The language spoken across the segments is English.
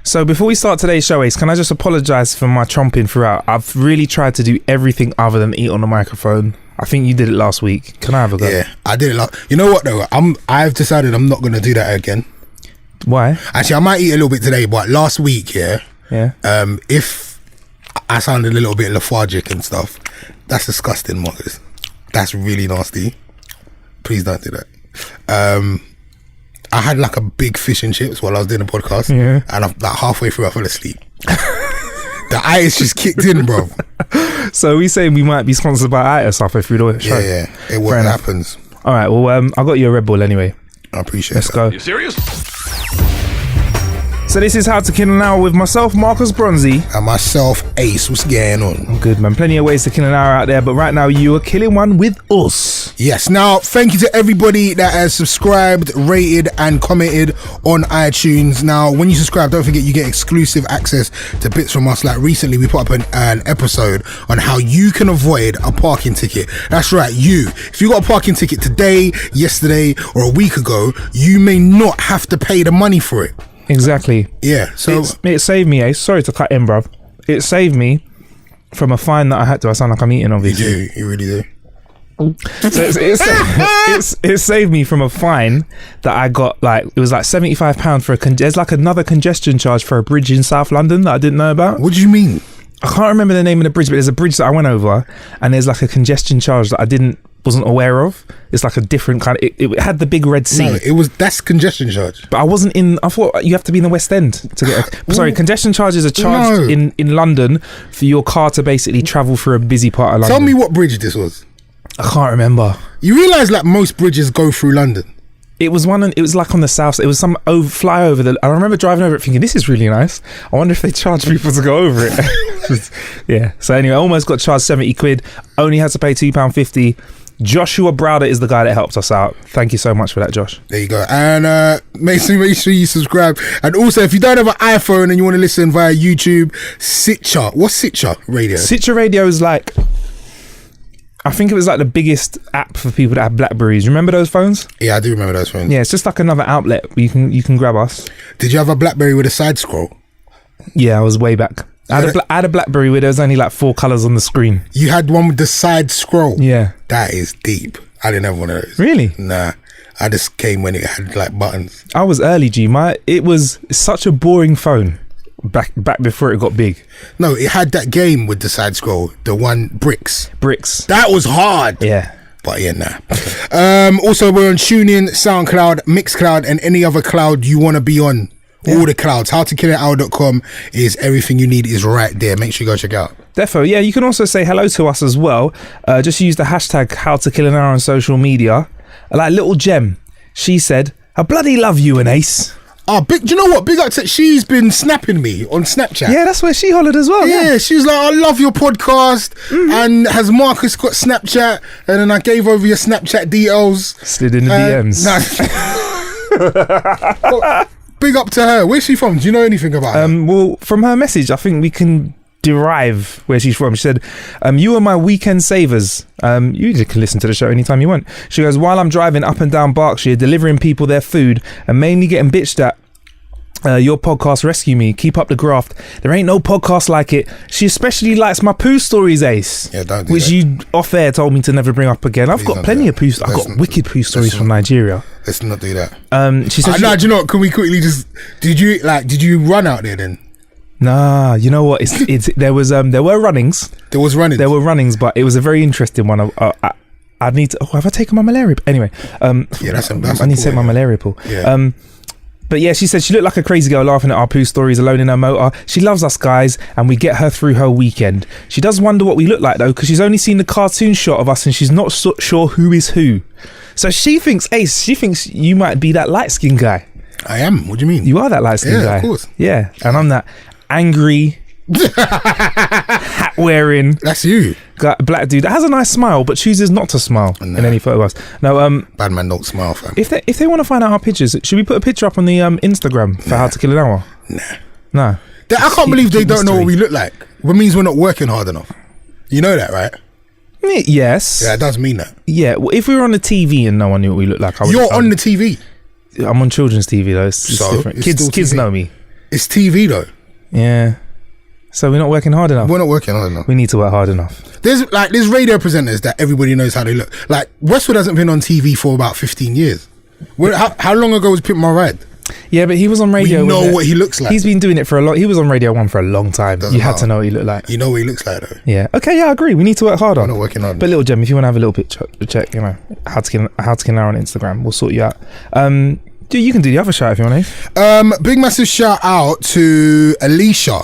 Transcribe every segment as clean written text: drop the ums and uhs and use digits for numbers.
So before we start today's show, Ace, can I just apologise for my chomping throughout? I've really tried to do everything other than eat on the microphone. I think you did it last week. Can I have a go? Yeah, I did it you know what though? I've decided I'm not going to do that again. Why? Actually, I might eat a little bit today, but last week, yeah. If I sounded a little bit lethargic and stuff, that's disgusting, Marcus. That's really nasty. Please don't do that. I had like a big fish and chips while I was doing the podcast, and like halfway through I fell asleep. The itis just kicked in, bro. So we saying we might be sponsored by itis halfway through the show? Yeah. It what happens. All right. Well, I got you a Red Bull anyway. I appreciate it. Let's go. You serious? So this is How to Kill an Hour with myself, Marcus Bronzy. And myself, Ace. What's going on? I'm good, man. Plenty of ways to kill an hour out there, but right now you are killing one with us. Yes. Now, thank you to everybody that has subscribed, rated, and commented on iTunes. Now, when you subscribe, don't forget you get exclusive access to bits from us. Like recently, we put up an episode on how you can avoid a parking ticket. That's right, you. If you got a parking ticket today, yesterday, or a week ago, you may not have to pay the money for it. Exactly. Yeah. So it saved me, Ace. Sorry to cut in, bruv. It saved me from a fine that I had to. I sound like I'm eating, obviously. You really do. So it saved me from a fine that I got. Like, it was like £75 for there's like another congestion charge for a bridge in South London that I didn't know about. What do you mean? I can't remember the name of the bridge, but there's a bridge that I went over, and there's like a congestion charge that I wasn't aware of. It's like a different kind of. It had the big red C. No, that's congestion charge. But I wasn't in. I thought you have to be in the West End to get. Sorry, congestion charges are charged in London for your car to basically travel through a busy part of London. Tell me what bridge this was. I can't remember. You realise like most bridges go through London. It was one. It was like on the south. It was some flyover. I remember driving over it, thinking, "This is really nice. I wonder if they charge people to go over it." Yeah. So anyway, I almost got charged £70. Only had to pay £2.50. Joshua Browder is the guy that helped us out. Thank you so much for that, Josh. There you go. And make sure you subscribe. And also, if you don't have an iPhone and you want to listen via YouTube, Stitcher. What's Stitcher Radio? Stitcher Radio is like, I think it was like the biggest app for people that have Blackberries. Remember those phones? Yeah, I do remember those phones. Yeah, it's just like another outlet where you can grab us. Did you have a Blackberry with a side scroll? Yeah, I was way back. I had a Blackberry where there was only like 4 colours on the screen. You had one with the side scroll? Yeah. That is deep. I didn't have one of those. Really? Nah. I just came when it had like buttons. I was early, G. It was such a boring phone back before it got big. No, it had that game with the side scroll. The one, Bricks. That was hard. Yeah. But yeah, nah. Also, we're on TuneIn, SoundCloud, Mixcloud, and any other cloud you want to be on. Yeah. All the clouds. howtokillanhour.com is everything you need is right there. Make sure you go check out. Defo. Yeah, you can also say hello to us as well. Just use the hashtag HowToKillAnHour on social media. Like Little Gem, she said, "I bloody love you and Ace." Oh, do you know what? Big up to, she's been snapping me on Snapchat. Yeah, that's where she hollered as well. Yeah, she was like, "I love your podcast." Mm-hmm. And has Marcus got Snapchat? And then I gave over your Snapchat details. Slid in the DMs. Well, big up to her. Where's she from? Do you know anything about her? Well, from her message, I think we can derive where she's from. She said, "You are my weekend savers." You can listen to the show anytime you want. She goes, "While I'm driving up and down Berkshire, delivering people their food and mainly getting bitched at, your podcast rescue me. Keep up the graft. There ain't no podcast like it." She especially likes my poo stories, Ace. Yeah, don't do which that. You off air told me to never bring up again. I've got plenty of poo. I've got wicked poo stories from Nigeria. Let's not do that. She said, do you know what? Can we quickly just? Did you run out there then? Nah, you know what? There were runnings. There were runnings, but it was a very interesting one. I need to. Oh, have I taken my malaria? Anyway, yeah, that's I need to take my malaria pill. Yeah. But yeah, she said she looked like a crazy girl laughing at our poo stories alone in her motor. She loves us guys and we get her through her weekend. She does wonder what we look like though, because she's only seen the cartoon shot of us and she's not sure who is who. So she thinks, Ace, you might be that light-skinned guy. I am. What do you mean? You are that light-skinned guy. Yeah, of course. Yeah, and I'm that angry, hat wearing. That's you. Black dude that has a nice smile but chooses not to smile in any photographs. No, bad man don't smile, fam. If they want to find out our pictures, should we put a picture up on the Instagram for How to Kill an Hour? No. I can't believe they don't know what we look like. It means we're not working hard enough. You know that, right? Yes. Yeah, it does mean that. Yeah, well, if we were on the TV and no one knew what we looked like, You're on the TV. I'm on children's TV though. It's different. Kids know me. It's TV though. Yeah. So we're not working hard enough. We're not working hard enough. We need to work hard enough. There's radio presenters that everybody knows how they look. Like Westwood hasn't been on TV for about 15 years. How long ago was Pimp My Ride? Yeah, but he was on radio. We know what he looks like. He's been doing it for a lot. He was on Radio 1 for a long time. You had to know what he looked like. You know what he looks like though. Yeah. Okay. Yeah, I agree. We need to work hard on. We're not working hard. But Little Gem, if you want to have a little bit check, you know, how to get now on Instagram, we'll sort you out. You can do the other shout if you want to. Big massive shout out to Alicia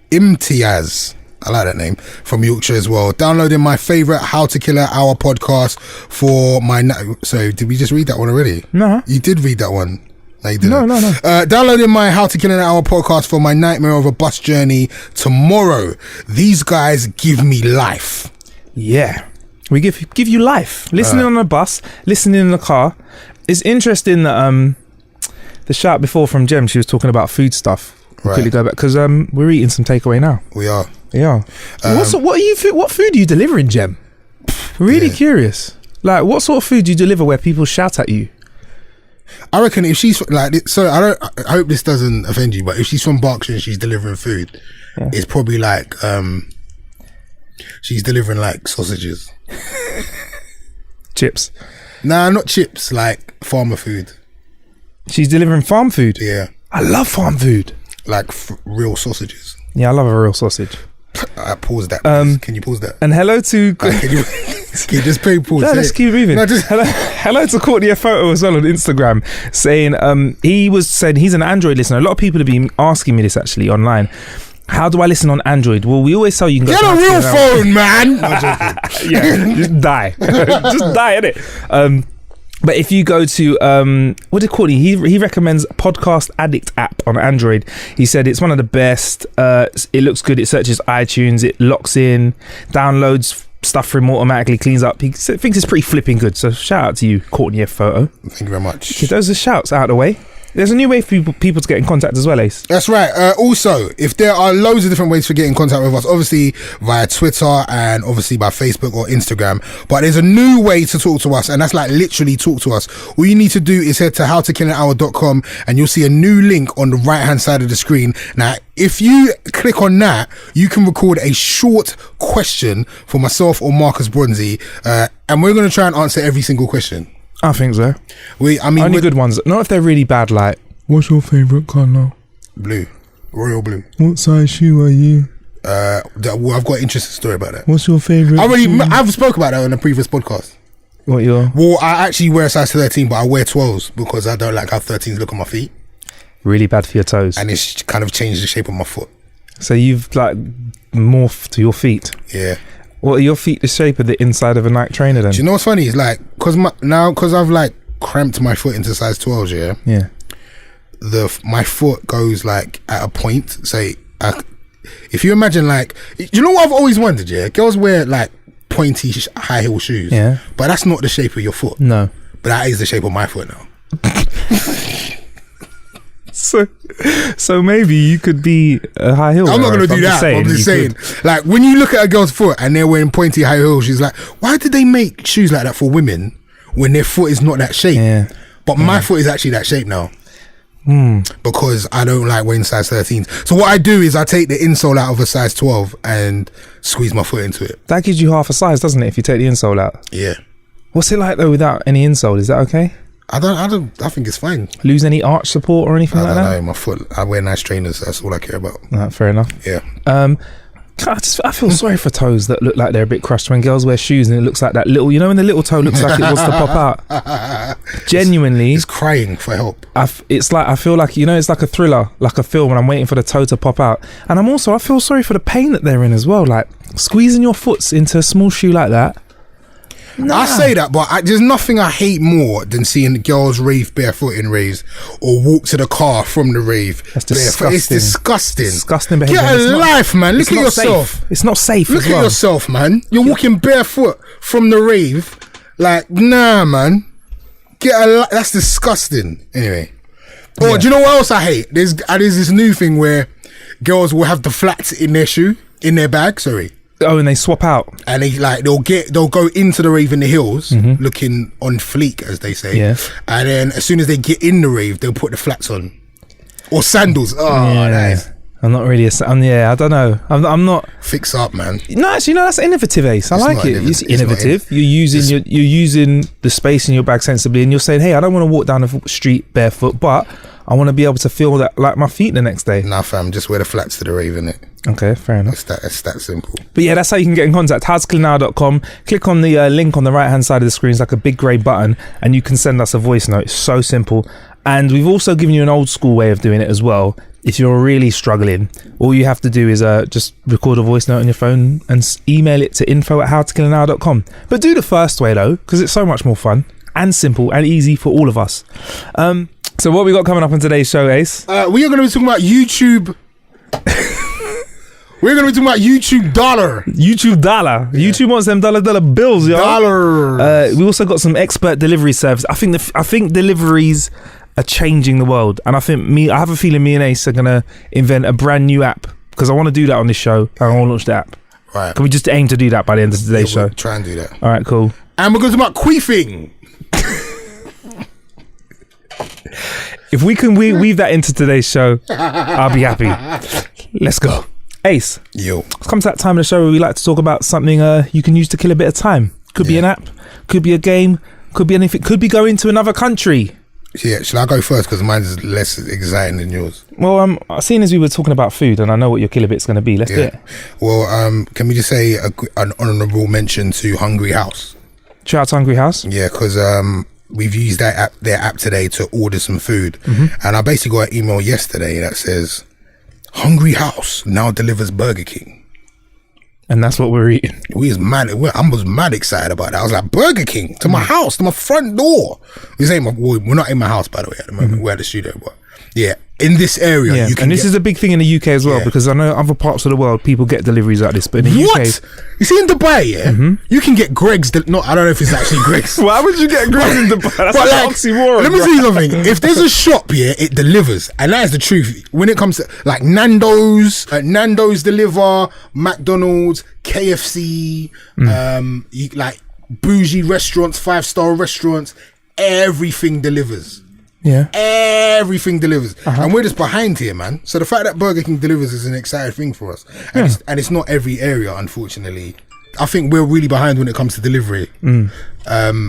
Imtiaz. I like that name, from Yorkshire as well. Downloading my favourite How to Kill an Hour podcast for my... So, did we just read that one already? No. You did read that one. No, you didn't. No. Downloading my How to Kill an Hour podcast for my nightmare of a bus journey tomorrow. These guys give me life. Yeah. We give you life. Listening on the bus, listening in the car. It's interesting that the shout before from Jem, she was talking about food stuff. We'll quickly go back because we're eating some takeaway now. We are. Yeah. What food are you delivering, Jem? Really curious. Like, what sort of food do you deliver where people shout at you? I reckon if she's like, so I hope this doesn't offend you, but if she's from Berkshire and she's delivering food, it's probably like she's delivering like sausages, chips. Nah, not chips. Like farmer food. She's delivering farm food. Yeah, I love farm food. Like real sausages. Yeah, I love a real sausage. Pause that. Can you pause that? And hello to. Can you just pause? No, let's keep moving. No, hello to Courtney a photo as well on Instagram, saying he was saying he's an Android listener. A lot of people have been asking me this actually online. How do I listen on Android? Well, we always tell you can go get a real phone, man. No, yeah, just die, just die, innit? But if you go to what did Courtney? He recommends Podcast Addict app on Android. He said it's one of the best. It looks good. It searches iTunes. It locks in, downloads stuff for him automatically, cleans up. He thinks it's pretty flipping good. So shout out to you, Courtney F Photo. Thank you very much. Okay, those are shouts out of the way. There's a new way for people to get in contact as well, Ace. That's right. Also, if there are loads of different ways to get in contact with us, obviously via Twitter and obviously by Facebook or Instagram, but there's a new way to talk to us, and that's like literally talk to us. All you need to do is head to howtokillanhour.com and you'll see a new link on the right hand side of the screen. Now, if you click on that, you can record a short question for myself or Marcus Bronzy, and we're going to try and answer every single question. I think so. Only good ones. Not if they're really bad, like, what's your favourite colour? Blue. Royal blue. What size shoe are you? Well, I've got an interesting story about that. What's your favourite I've spoke about that on a previous podcast. Well, I actually wear a size 13, but I wear 12s because I don't like how 13s look on my feet. Really bad for your toes. And it's kind of changed the shape of my foot. So you've like morphed your feet? Yeah. What are your feet the shape of the inside of a Nike trainer then? Do you know what's funny? It's like, because I've like cramped my foot into size 12s, yeah? My foot goes like at a point, say, if you imagine like, you know what I've always wondered, girls wear like pointy high heel shoes, but that's not the shape of your foot. No. But that is the shape of my foot now. So maybe you could be a high heel. I'm not going to do that. I'm just saying. Like when you look at a girl's foot and they're wearing pointy high heels, she's like, why did they make shoes like that for women when their foot is not that shape? Yeah. But my foot is actually that shape now. Because I don't like wearing size 13s. So what I do is I take the insole out of a size 12 and squeeze my foot into it. That gives you half a size, doesn't it, if you take the insole out? Yeah. What's it like though without any insole? Is that okay? I think it's fine. Lose any arch support or anything like that? I don't know, my foot. I wear nice trainers. That's all I care about. Fair enough. Yeah. I feel sorry for toes that look like they're a bit crushed when girls wear shoes and it looks like that little, you know, when the little toe looks like it wants to pop out. Genuinely. It's crying for help. It's like, I feel like, you know, it's like a thriller, like a film when I'm waiting for the toe to pop out. And I feel sorry for the pain that they're in as well. Like squeezing your foot into a small shoe like that. Nah. I say that, but there's nothing I hate more than seeing girls rave barefoot in raves or walk to the car from the rave. That's disgusting. It's disgusting. Disgusting behavior. Get a life, man. Look at yourself. Safe. It's not safe. Look at yourself, man. You're walking barefoot from the rave. Like, nah, man. That's disgusting. Anyway. Oh, do you know what else I hate? There's this new thing where girls will have the flats in their bag. Sorry. Oh, and they swap out, and they'll go into the rave in the heels, looking on fleek, as they say. Yeah. And then as soon as they get in the rave, they'll put the flats on. Or sandals. Oh, nice. I'm not really I don't know. I'm not. Fix up, man. No, actually, no. That's innovative, Ace. I It's like not it. It's innovative. You're using It's- you're using the space in your bag sensibly, and you're saying, "Hey, I don't want to walk down the street barefoot, but I want to be able to feel that like my feet the next day." Nah, fam, just wear the flats to the rave, innit? Okay, fair enough. It's that simple. But yeah, that's how you can get in contact. housecleanhour.com. Click on the link on the right hand side of the screen. It's like a big grey button, and you can send us a voice note. It's so simple. And we've also given you an old school way of doing it as well. If you're really struggling, all you have to do is just record a voice note on your phone and email it to info@howtokillanhour.com. But do the first way though, because it's so much more fun and simple and easy for all of us. So what we got coming up on today's show, Ace? We are going to be talking about YouTube. We're going to be talking about YouTube dollar. YouTube dollar. Yeah. YouTube wants them dollar bills, yo. Dollars. We also got some expert delivery service. I think deliveries are changing the world, and I have a feeling me and Ace are gonna invent a brand new app because I want to do that on this show. I want to launch the app. Right. Can we just aim to do that by the end of today's show? We'll try and do that. All right, cool. And we're going to talk about queefing. If we can weave that into today's show, I'll be happy. Let's go. Ace, Yo. it's come to that time of the show where we like to talk about something you can use to kill a bit of time. Could be an app, could be a game, could be anything, could be going to another country. Yeah, shall I go first? Because mine's less exciting than yours. Well, seeing as we were talking about food and I know what your killer bit's going to be, let's do it. Well, can we just say an honourable mention to Hungry House? Shout out to Hungry House. Yeah, because we've used their app today to order some food. And I basically got an email yesterday that says, Hungry House now delivers Burger King. And that's what we're eating. I was mad excited about that. I was like, Burger King to my house, to my front door. We're not in my house, by the way, at the moment. We're at the studio, but yeah, in this area, you can. And this is a big thing in the UK as well, because I know other parts of the world people get deliveries like this, but in the UK, you see in Dubai, you can get Greg's. I don't know if it's actually Greg's. Why would you get Greg's in Dubai? That's an oxymoron. Let me tell you something. If there's a shop here, it delivers, and that is the truth. When it comes to like Nando's deliver, McDonald's, KFC, like bougie restaurants, 5-star restaurants, everything delivers. Yeah, everything delivers, and we're just behind here, man. So the fact that Burger King delivers is an exciting thing for us, and it's not every area, unfortunately. I think we're really behind when it comes to delivery. A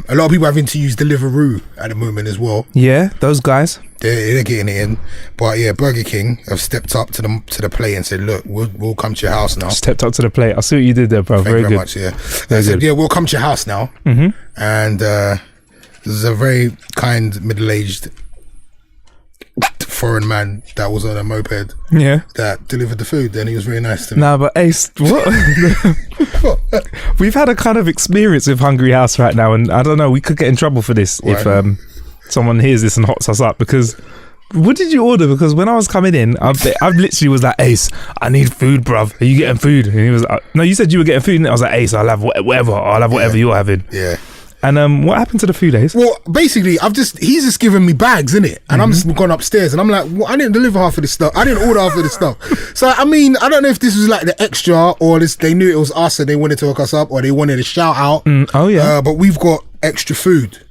lot of people having to use Deliveroo at the moment as well. Yeah, those guys, they're getting it in, but yeah, Burger King have stepped up to the plate and said, "Look, we'll come to your house now." Stepped up to the plate. I see what you did there, bro. Thank you very good. much. Yeah, they said, "Yeah, we'll come to your house now," and this is a very kind, middle-aged foreign man that was on a moped that delivered the food, and he was very nice to me. Nah, but Ace, what? We've had a kind of experience with Hungry House right now, and I don't know, we could get in trouble for this if someone hears this and hots us up, because what did you order? Because when I was coming in, I literally was like, Ace, I need food, bruv. Are you getting food? And he was like, no, you said you were getting food, and I was like, Ace, I'll have whatever. I'll have whatever you're having. Yeah. And what happened to the food, Ace? Well, basically, he's just given me bags, innit? And I'm just gone upstairs, and I'm like, well, I didn't deliver half of this stuff. I didn't order half of this stuff. So, I mean, I don't know if this was like the extra, or they knew it was us and they wanted to hook us up, or they wanted a shout out. Oh, yeah. But we've got extra food.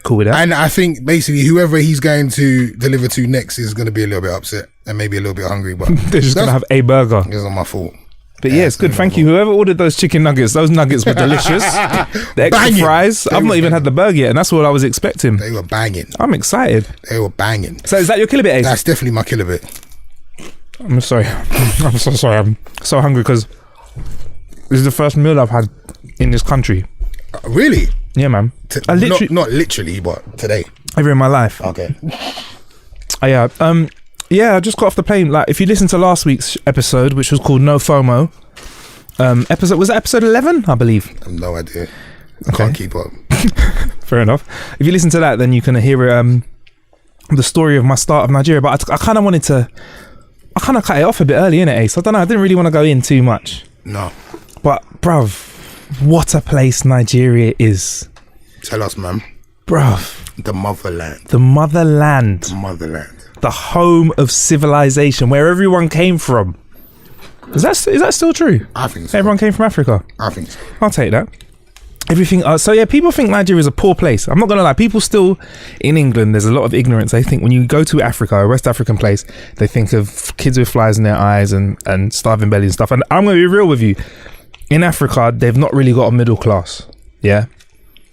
Cool with that. And I think basically whoever he's going to deliver to next is going to be a little bit upset and maybe a little bit hungry, but they're just going to have a burger. It's not my fault. But yeah, it's good. Thank you. Whoever ordered those chicken nuggets, those nuggets were delicious. The extra Banging. fries. I've not even had the burger yet, and that's what I was expecting. They were banging. I'm excited. They were banging. So is that your killer bit, Ace? That's definitely my killer bit. I'm sorry. I'm so sorry. I'm so hungry because this is the first meal I've had in this country. Really? Yeah, man. I literally not literally, but today. Ever in my life. Okay. Yeah, I just got off the plane. Like, if you listen to last week's episode, which was called No FOMO, was that episode 11? I believe. I have no idea. I can't keep up. Fair enough. If you listen to that, then you can hear the story of my start of Nigeria. But I kind of wanted to, I kind of cut it off a bit early, innit, Ace? I don't know. I didn't really want to go in too much. No. But, bruv, what a place Nigeria is. Tell us, man. Bruv. The motherland. The motherland. The motherland. The home of civilization, where everyone came from. Is that still true? I think so. Everyone came from Africa. I think so. I'll take that. everything. So yeah, people think Nigeria is a poor place. I'm not gonna lie. People still in England, there's a lot of ignorance. They think when you go to Africa, a West African place, they think of kids with flies in their eyes and starving bellies and stuff. And I'm gonna be real with you. In Africa, they've not really got a middle class. Yeah.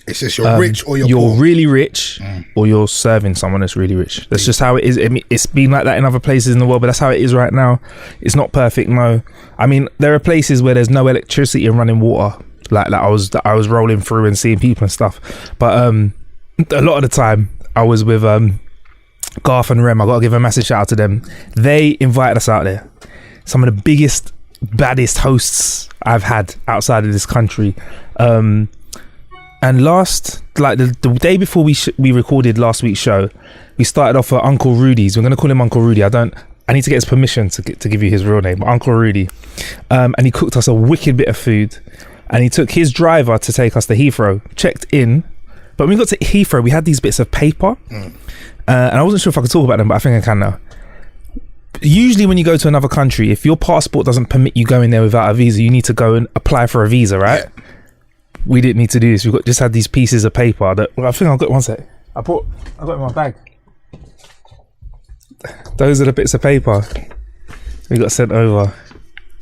It's just you're rich or you're poor. Really rich or you're serving someone that's really rich. That's just how it is. I mean, it's been like that in other places in the world, but that's how it is right now. It's not perfect, no. I mean, there are places where there's no electricity and running water. Like that I was rolling through and seeing people and stuff. But a lot of the time I was with Garth and Rem. I gotta give a massive shout out to them. They invited us out there. Some of the biggest, baddest hosts I've had outside of this country. And the day before we recorded last week's show, we started off at Uncle Rudy's. We're going to call him Uncle Rudy. I need to get his permission to give you his real name, Uncle Rudy. And he cooked us a wicked bit of food. And he took his driver to take us to Heathrow, checked in. But when we got to Heathrow, we had these bits of paper. And I wasn't sure if I could talk about them, but I think I can now. Usually when you go to another country, if your passport doesn't permit you going there without a visa, you need to go and apply for a visa, right? Yeah. We didn't need to do this. We just had these pieces of paper that I think I've got one sec. I got it in my bag. Those are the bits of paper we got sent over.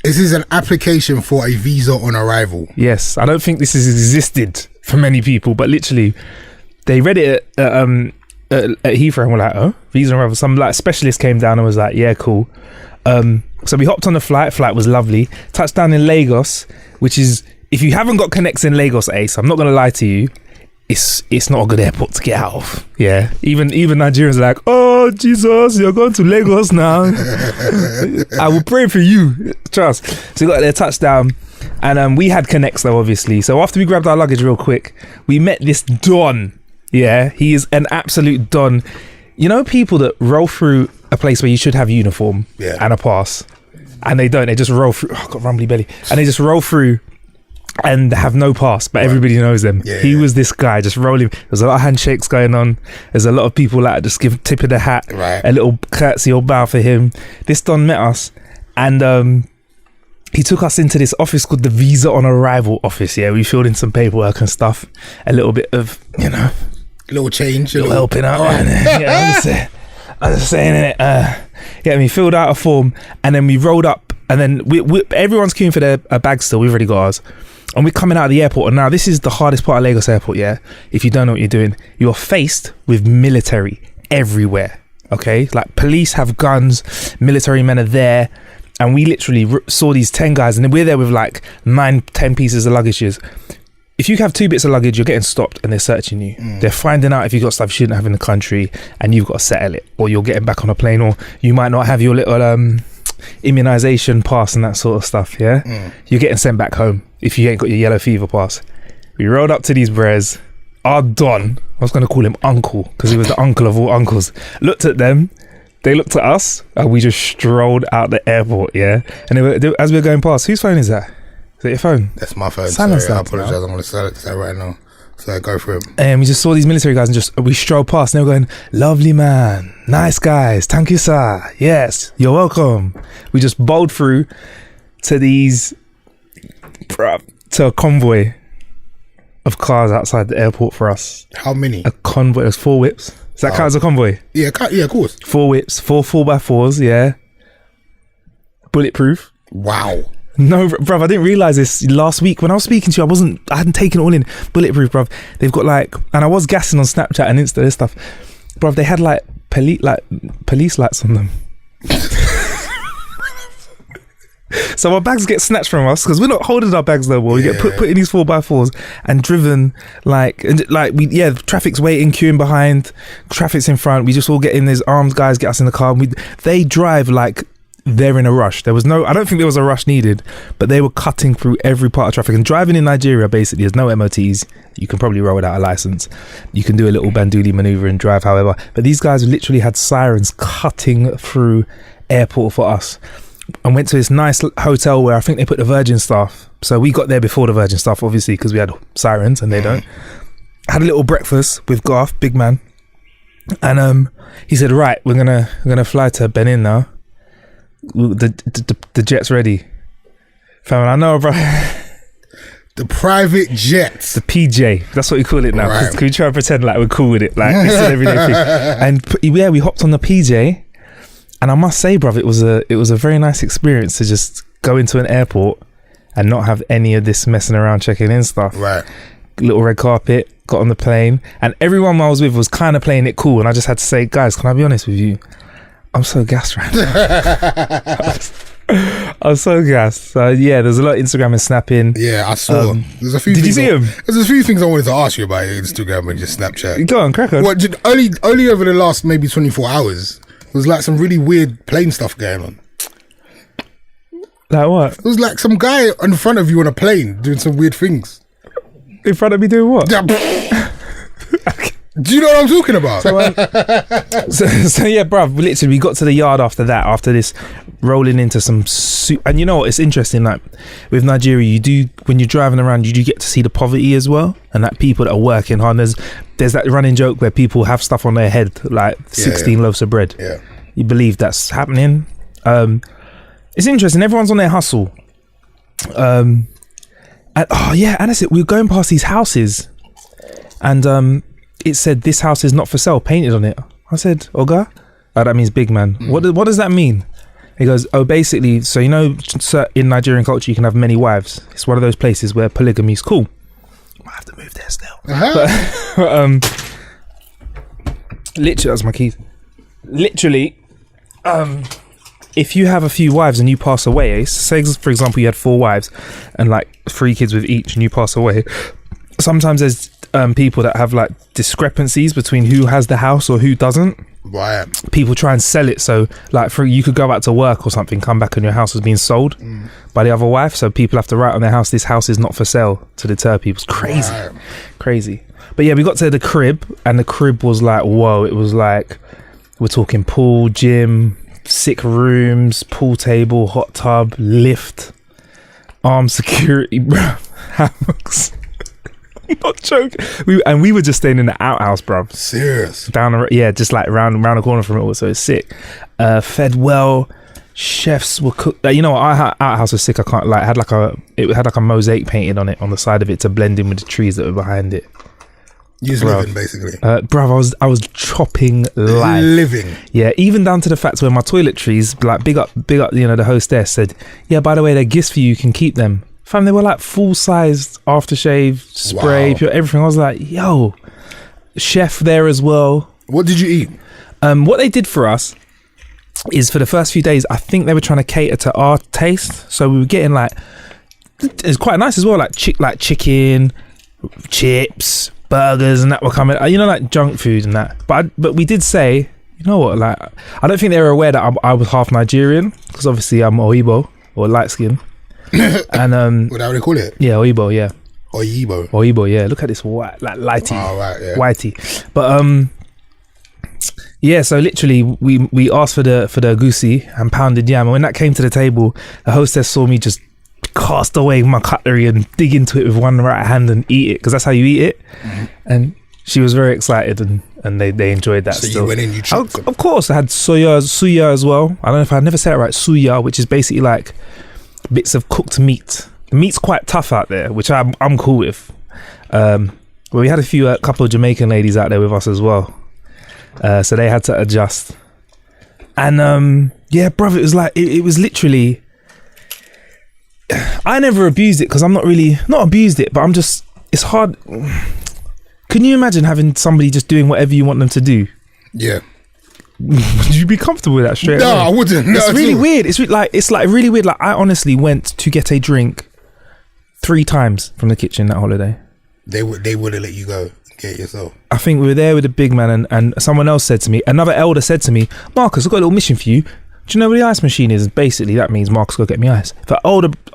This is an application for a visa on arrival. Yes, I don't think this has existed for many people, but literally, they read it at Heathrow and were like, "Oh, visa on arrival." Some like specialist came down and was like, "Yeah, cool." So we hopped on the flight. Flight was lovely. Touched down in Lagos, which is. If you haven't got connects in Lagos, Ace, I'm not going to lie to you, it's not a good airport to get out of. Yeah. Even Nigerians are like, oh, Jesus, you're going to Lagos now. I will pray for you. Trust. So we got their touchdown. And we had connects though, obviously. So after we grabbed our luggage real quick, we met this Don. Yeah. He is an absolute Don. You know people that roll through a place where you should have uniform and a pass. And they don't. They just roll through. Oh, I've got rumbly belly. And they just roll through and have no pass, but everybody knows them. He was this guy just rolling. There's a lot of handshakes going on. There's a lot of people that just give tip of the hat, a little curtsy or bow for him. This Don met us and he took us into this office called the Visa on Arrival office. Yeah, we filled in some paperwork and stuff. A little bit of, you know, a little change, a little helping out. I'm just saying it. We filled out a form and then we rolled up and then we everyone's queuing for their bags still. We've already got ours. And we're coming out of the airport, and now this is the hardest part of Lagos airport, yeah? If you don't know what you're doing, you're faced with military everywhere, okay? Like, police have guns, military men are there, and we literally saw these 10 guys, and then we're there with like 9-10 pieces of luggages. If you have 2 bits of luggage, you're getting stopped, and they're searching you. They're finding out if you've got stuff you shouldn't have in the country, and you've got to settle it, or you're getting back on a plane, or you might not have your little immunization pass and that sort of stuff, yeah? You're getting sent back home if you ain't got your yellow fever pass. We rode up to these bres. Our Don, I was going to call him Uncle because he was the uncle of all uncles, looked at them, they looked at us, and we just strolled out the airport, yeah? And as we were going past, whose phone is that? Is that your phone? That's my phone. Silence. Sorry, I apologise. I'm going to silence that right now. So go for it. And we just saw these military guys and we strolled past and they were going, lovely man, nice guys, thank you sir, yes, you're welcome. We just bowled through to to a convoy of cars outside the airport for us. How many? A convoy, there's 4 whips. Does that count as a convoy? Yeah, of course. 4 whips, 4 4x4s, yeah. Bulletproof. Wow. No, bruv, I didn't realise this last week. When I was speaking to you, I hadn't taken it all in. Bulletproof, bruv. They've got like, and I was gassing on Snapchat and Insta and stuff. Bruv, they had like police lights on them. So our bags get snatched from us because we're not holding our bags no more. We get put in these 4x4s and driven traffic's waiting, queuing behind, traffic's in front. We just all get in, there's armed guys get us in the car. They drive like they're in a rush. I don't think there was a rush needed, but they were cutting through every part of traffic. And driving in Nigeria, basically, there's no MOTs. You can probably roll without a license. You can do a little banduli maneuver and drive, however. But these guys literally had sirens cutting through airport for us. And went to this nice hotel where I think they put the Virgin staff. So we got there before the Virgin staff, obviously, because we had sirens and they don't. Had a little breakfast with Garth, big man. And he said, right, we're gonna fly to Benin now. The jet's ready. Fam, I know, bro. The private jets. The PJ. That's what we call it now. Right. Can we try and pretend like we're cool with it? Like, it's an everyday thing. And yeah, we hopped on the PJ. And I must say, bruv, it was a very nice experience to just go into an airport and not have any of this messing around, checking in stuff. Right. Little red carpet, got on the plane. And everyone I was with was kind of playing it cool. And I just had to say, guys, can I be honest with you? I'm so gassed right now. I was so gassed. So yeah, there's a lot of Instagram and snapping. Yeah, I saw. There's a few. Did you see him? There's a few things I wanted to ask you about your Instagram and your Snapchat. Go on, crack on. What? Only over the last maybe 24 hours, there was like some really weird plane stuff going on. Like what? It was like some guy in front of you on a plane doing some weird things. In front of me doing what? Do you know what I'm talking about? So yeah, bruv, literally we got to the yard after this rolling into some and you know what, it's interesting, like with Nigeria, you do, when you're driving around, you do get to see the poverty as well, and that people that are working hard. There's that running joke where people have stuff on their head, like 16 loaves of bread. Yeah. You believe that's happening. It's interesting, everyone's on their hustle. And that's it, we were going past these houses and it said, this house is not for sale, painted on it. I said, Oga? Oh, that means big man. What does that mean? He goes, oh, basically, so you know, in Nigerian culture, you can have many wives. It's one of those places where polygamy is cool. Might have to move there still. Literally, that's my keys. Literally, if you have a few wives and you pass away, say, for example, you had 4 wives and like 3 kids with each and you pass away, sometimes there's people that have like discrepancies between who has the house or who doesn't. Right. People try and sell it, so like you could go out to work or something, come back and your house was being sold by the other wife, so people have to write on their house, this house is not for sale, to deter people. It's crazy. Right. Crazy. But yeah, we got to the crib and the crib was like, whoa, it was like, we're talking pool, gym, 6 rooms, pool table, hot tub, lift, armed security, bro, hammocks. Not joking. We were just staying in the outhouse, bruv. Serious. Just like round the corner from it all, so it's sick. Fed well, chefs were cooked. You know what? Our outhouse was sick. I can't like, it had like a mosaic painted on it on the side of it to blend in with the trees that were behind it. You was living, basically. Bruv, I was chopping live. Living. Yeah, even down to the fact where my toiletries, like big up, you know, the hostess said, yeah, by the way, they're gifts for you can keep them. Fam, they were like full-sized aftershave, spray, pure, everything. I was like, yo, chef there as well. What did you eat? What they did for us is, for the first few days, I think they were trying to cater to our taste. So we were getting like, it's quite nice as well, like chicken, chips, burgers, and that were coming. You know, like junk food and that. But we did say, you know what? Like, I don't think they were aware that I was half Nigerian, because obviously I'm Oyibo, or light skin. And what do they call it? Yeah, Oyibo, yeah. Oyibo, yeah. Look at this white, like lighty, right, yeah. whitey. But yeah. So literally, we asked for the goosey and pounded yam. And when that came to the table, the hostess saw me just cast away my cutlery and dig into it with one right hand and eat it, because that's how you eat it. And she was very excited, and they enjoyed that. So still. You went in, you chopped them. Of course, I had suya as well. I don't know if I never said it right. Suya, which is basically like bits of cooked meat. The meat's quite tough out there, which I'm cool with. But we had a couple of Jamaican ladies out there with us as well, so they had to adjust. And yeah, bruv, it was like it was literally. I never abused it, because I'm not abused it, but I'm just, it's hard. Can you imagine having somebody just doing whatever you want them to do? Yeah. Would you be comfortable with that straight away? No, I wouldn't. No, it's really weird. It's like really weird. Like, I honestly went to get a drink 3 times from the kitchen that holiday. They would have let you go get it yourself. I think we were there with the big man, and someone else said to me, another elder said to me, Marcus, I've got a little mission for you. Do you know where the ice machine is? Basically, that means Marcus, go get me ice. If an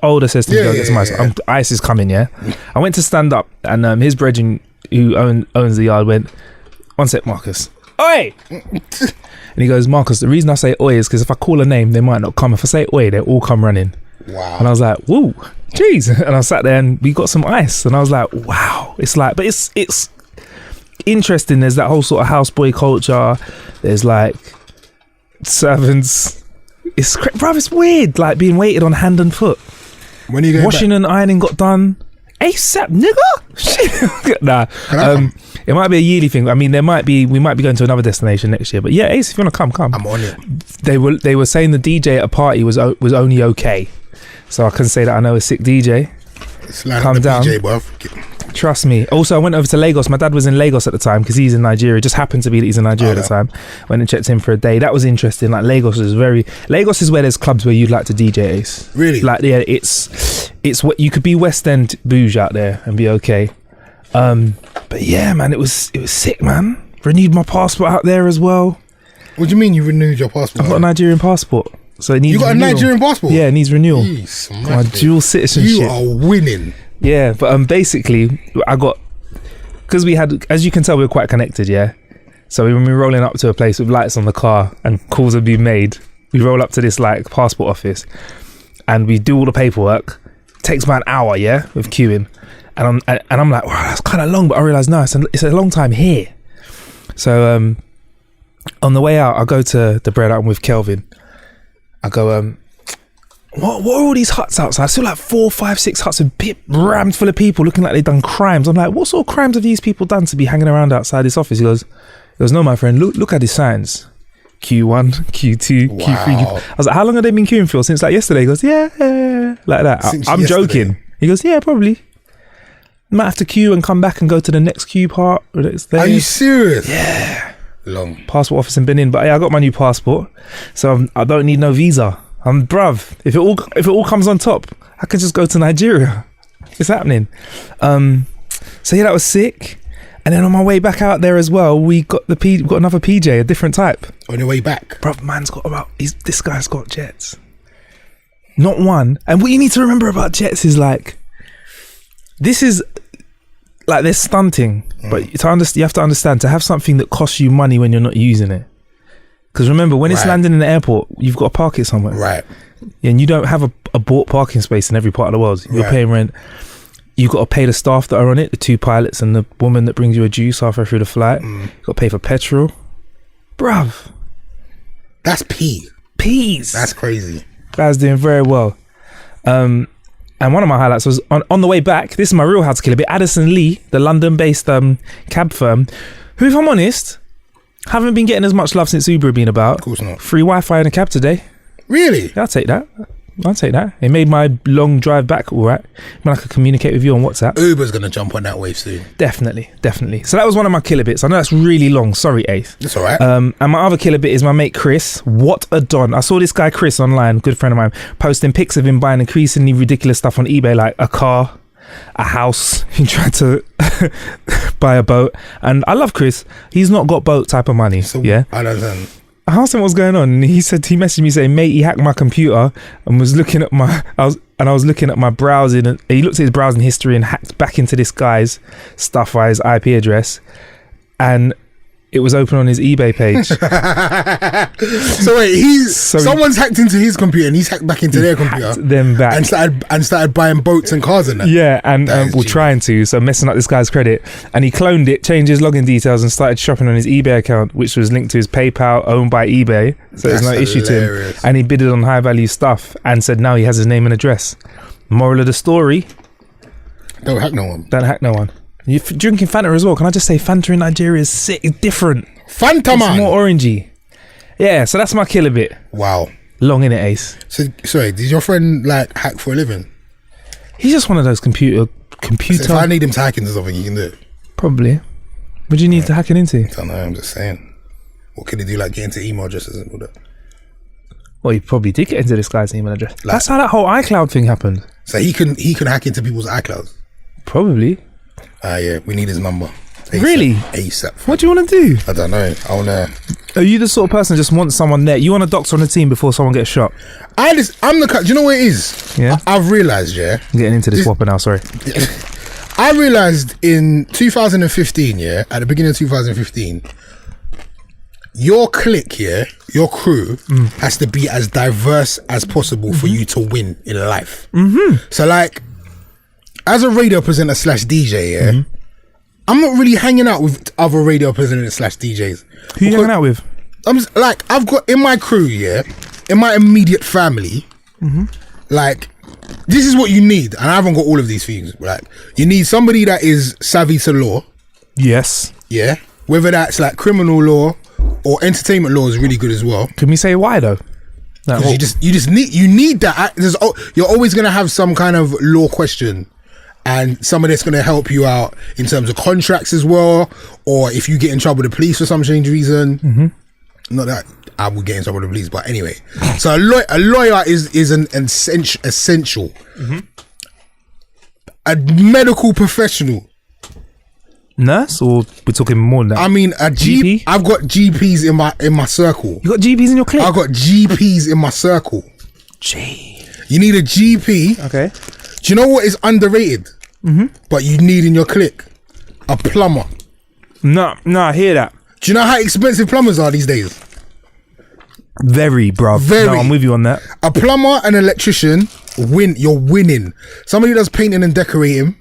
older says to me, go get some ice, ice is coming, yeah? I went to stand up, and his brethren who owns the yard went, one sec, Marcus. Oi! And he goes, Marcus, the reason I say oi is because if I call a name, they might not come. If I say oi, they all come running. Wow. And I was like, whoa, jeez. And I sat there and we got some ice, and I was like, wow. It's like, but it's interesting. There's that whole sort of houseboy culture. There's like servants. It's weird, like being waited on hand and foot. When are you going washing back? And ironing got done. ASAP, nigga. Shit. Nah. It might be a yearly thing. I mean, we might be going to another destination next year. But yeah, Ace, if you want to come. I'm on it. They were saying the DJ at a party was only okay, so I can say that I know a sick DJ. Calm down. BJ, bruv. Trust me. Also, I went over to Lagos. My dad was in Lagos at the time because he's in Nigeria. It just happened to be that he's in Nigeria at the time. Went and checked in for a day. That was interesting. Like Lagos is where there's clubs where you'd like to DJ, Ace. Really? Like, yeah, it's what you could be West End bouge out there and be okay. But yeah, man, it was sick, man. Renewed my passport out there as well. What do you mean you renewed your passport? I've got a Nigerian passport, so it needs. You got renewal. a Nigerian passport? Yeah, it needs renewal. Jeez, my dual citizenship. You are winning. Yeah, but basically, because we had, as you can tell, we were quite connected. Yeah, so when we were rolling up to a place with lights on the car and calls had been made, we roll up to this like passport office, and we do all the paperwork. Takes about an hour, yeah, with queuing. And I'm like, wow, that's kind of long, but I realised no, it's a long time here. So on the way out, I go to the bread out with Kelvin. I go, what are all these huts outside? I see like 4, 5, 6 huts a bit rammed full of people, looking like they've done crimes. I'm like, what sort of crimes have these people done to be hanging around outside this office? He goes, no, my friend, look at the signs. Q1, Q2, wow. Q3. I was like, how long have they been queuing for? Since like yesterday? He goes, yeah, like that. I'm yesterday. Joking. He goes, yeah, probably. Might have to queue and come back and go to the next queue part. Are you serious? Yeah. Long. Passport office in Benin, but yeah, I got my new passport, so I don't need no visa. Bruv, if it all comes on top, I can just go to Nigeria. It's happening. So yeah, that was sick. And then on my way back out there as well, we got another PJ, a different type. On your way back, bruv, man's got this guy's got jets. Not one. And what you need to remember about jets is like, this is like they're stunting, but you have to understand, to have something that costs you money when you're not using it. Because remember, when it's landing in the airport, you've got to park it somewhere. Right. And you don't have a bought parking space in every part of the world. You're paying rent. You've got to pay the staff that are on it, the 2 pilots and the woman that brings you a juice halfway through the flight. You've got to pay for petrol. Bruv. That's peas. That's crazy. Guy's doing very well. And one of my highlights was on the way back. This is my real how to kill a bit. Addison Lee, the London-based cab firm, who, if I'm honest, haven't been getting as much love since Uber have been about. Of course not. Free Wi-Fi in a cab today. Really? Yeah, I'll take that. It made my long drive back all right. I could communicate with you on WhatsApp. Uber's going to jump on that wave soon. Definitely. So that was one of my killer bits. I know that's really long. Sorry, Ace. That's all right. And my other killer bit is my mate Chris. What a don. I saw this guy Chris online, good friend of mine, posting pics of him buying increasingly ridiculous stuff on eBay, like a car, a house. He tried to buy a boat. And I love Chris. He's not got boat type of money. So, yeah. I don't know. I asked him what's going on, and he messaged me saying, mate, he hacked my computer and was looking at I was looking at my browsing, and he looked at his browsing history and hacked back into this guy's stuff via his IP address, and it was open on his eBay page. So wait, someone's hacked into his computer and he's hacked back into their computer. Them back and started buying boats and cars and that. Yeah, and we're trying to, so messing up this guy's credit. And he cloned it, changed his login details, and started shopping on his eBay account, which was linked to his PayPal, owned by eBay. So there's no issue to him. And he bidded on high value stuff and said now he has his name and address. Moral of the story: don't hack no one. You're drinking Fanta as well. Can I just say Fanta in Nigeria is sick. It's different. Fanta, man. It's more orangey. Yeah, so that's my killer bit. Wow. Long in it, Ace. So, sorry, did your friend like hack for a living? He's just one of those computer. So if I need him to hack into something, you can do it? Probably. What do you need to hack it into? I don't know, I'm just saying. What can he do, like get into email addresses and all that? Well, he probably did get into this guy's email address. Like, that's how that whole iCloud thing happened. So he can hack into people's iClouds? Probably. Yeah, we need his number. ASAP. Really? ASAP. What do you want to do? I don't know. I want to... Are you the sort of person that just wants someone there? You want a doctor on the team before someone gets shot? I'm the... Do you know what it is? Yeah. I've realised, yeah. I'm getting into this whopper now, sorry. I realised in 2015, yeah, at the beginning of 2015, your clique, yeah, your crew has to be as diverse as possible for you to win in life. So like, as a radio presenter / DJ, yeah, I'm not really hanging out with other radio presenters / DJs. Who you hanging out with? I'm just, like, I've got in my crew, yeah, in my immediate family, like, this is what you need, and I haven't got all of these things. Like, you need somebody that is savvy to law. Yes. Yeah, whether that's like criminal law or entertainment law is really good as well. Can we say why though? Like, Because you just need that. You're always gonna have some kind of law question, and somebody that's gonna help you out in terms of contracts as well, or if you get in trouble with the police for some strange reason. Mm-hmm. Not that I would get in trouble with the police, but anyway. So a lawyer is an essential. Mm-hmm. A medical professional. Nurse, or we're talking more than that? I mean, a GP. I've got GPs in my circle. You got GPs in your clinic? I've got GPs in my circle. Gee. You need a GP. Okay. Do you know what is underrated? Mm-hmm. But you need in your clique? A plumber. No, I hear that. Do you know how expensive plumbers are these days? Very, bruv. Very. No, I'm with you on that. A plumber and an electrician, you're winning. Somebody does painting and decorating.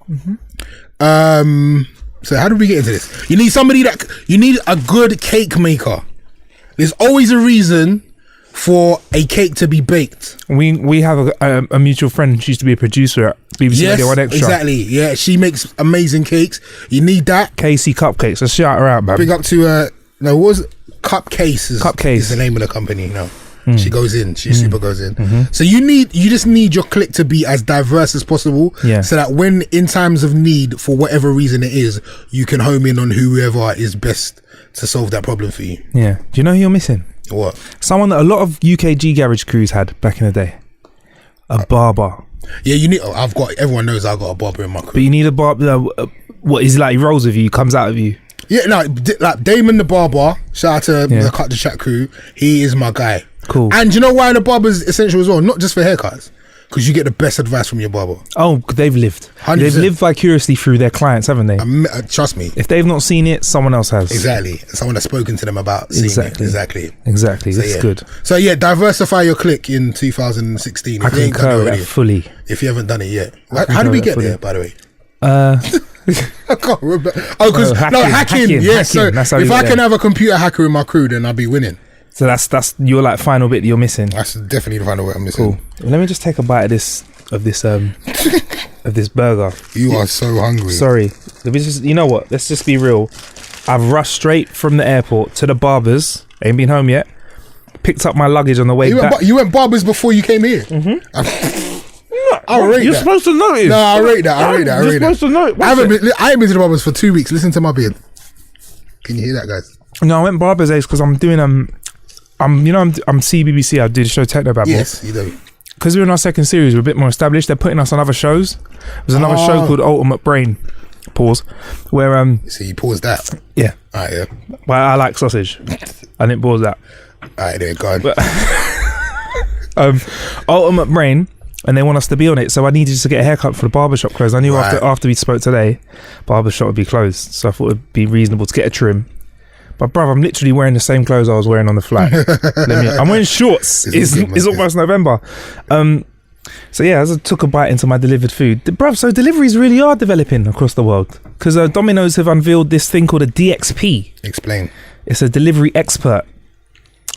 Mm-hmm. So how did we get into this? You need a good cake maker. There's always a reason for a cake to be baked. We have a mutual friend. She used to be a producer at BBC Radio 1 Extra. Exactly. Yeah, she makes amazing cakes. You need that. Casey Cupcakes. Let's shout her out, man. Big up to what was it? Cupcase is the name of the company. She goes in. She super goes in. Mm-hmm. So you just need your clique to be as diverse as possible. Yeah. So that when in times of need, for whatever reason it is, you can home in on whoever is best to solve that problem for you. Yeah. Do you know who you're missing? What? Someone that a lot of UKG garage crews had back in the day. A barber. Yeah, you need. Everyone knows I've got a barber in my crew. But you need a barber. What is it like? He rolls with you, comes out of you. Yeah, no, like Damon the barber. Shout out to the Cut the Chat crew. He is my guy. Cool. And you know why the barber's essential as well? Not just for haircuts, because you get the best advice from your barber. Oh, they've lived. 100%. They've lived vicariously through their clients, haven't they? Trust me. If they've not seen it, someone else has. Exactly. Someone that's spoken to them about seeing it. Exactly. So, that's good. So yeah, diversify your clique in 2016. I concur with that fully. If you haven't done it yet. How did we get there, by the way? I can't remember. Oh, because hacking. Yeah, so if I can have a computer hacker in my crew, then I'll be winning. So that's your like final bit that you're missing. That's definitely the final bit I'm missing. Cool. Let me just take a bite of this of this burger. You are so hungry. Sorry. You know what? Let's just be real. I've rushed straight from the airport to the barber's. Ain't been home yet. Picked up my luggage on the way back. You went barbers before you came here. Mm-hmm. I rate You're that. supposed to notice. No, I rate that. You're supposed to know. I ain't been to the barbers for 2 weeks. Listen to my beard. Can you hear that, guys? No, I went barber's days because I'm doing I'm CBBC. I do the show Techno Babble. Yes, you do. Because we're in our second series, we're a bit more established. They're putting us on other shows. There's another show called Ultimate Brain. Pause. Where So you paused that. Yeah. Alright, yeah. Well, I like sausage. I didn't pause that. Alright, there, go on. Ultimate Brain, and they want us to be on it. So I needed to get a haircut for the barbershop closed. I knew after we spoke today, barbershop would be closed. So I thought it'd be reasonable to get a trim. But bruv, I'm literally wearing the same clothes I was wearing on the flight. I'm wearing shorts. It's almost November. So yeah, as I took a bite into my delivered food, bruv, so deliveries really are developing across the world. Because Domino's have unveiled this thing called a DXP. Explain. It's a delivery expert.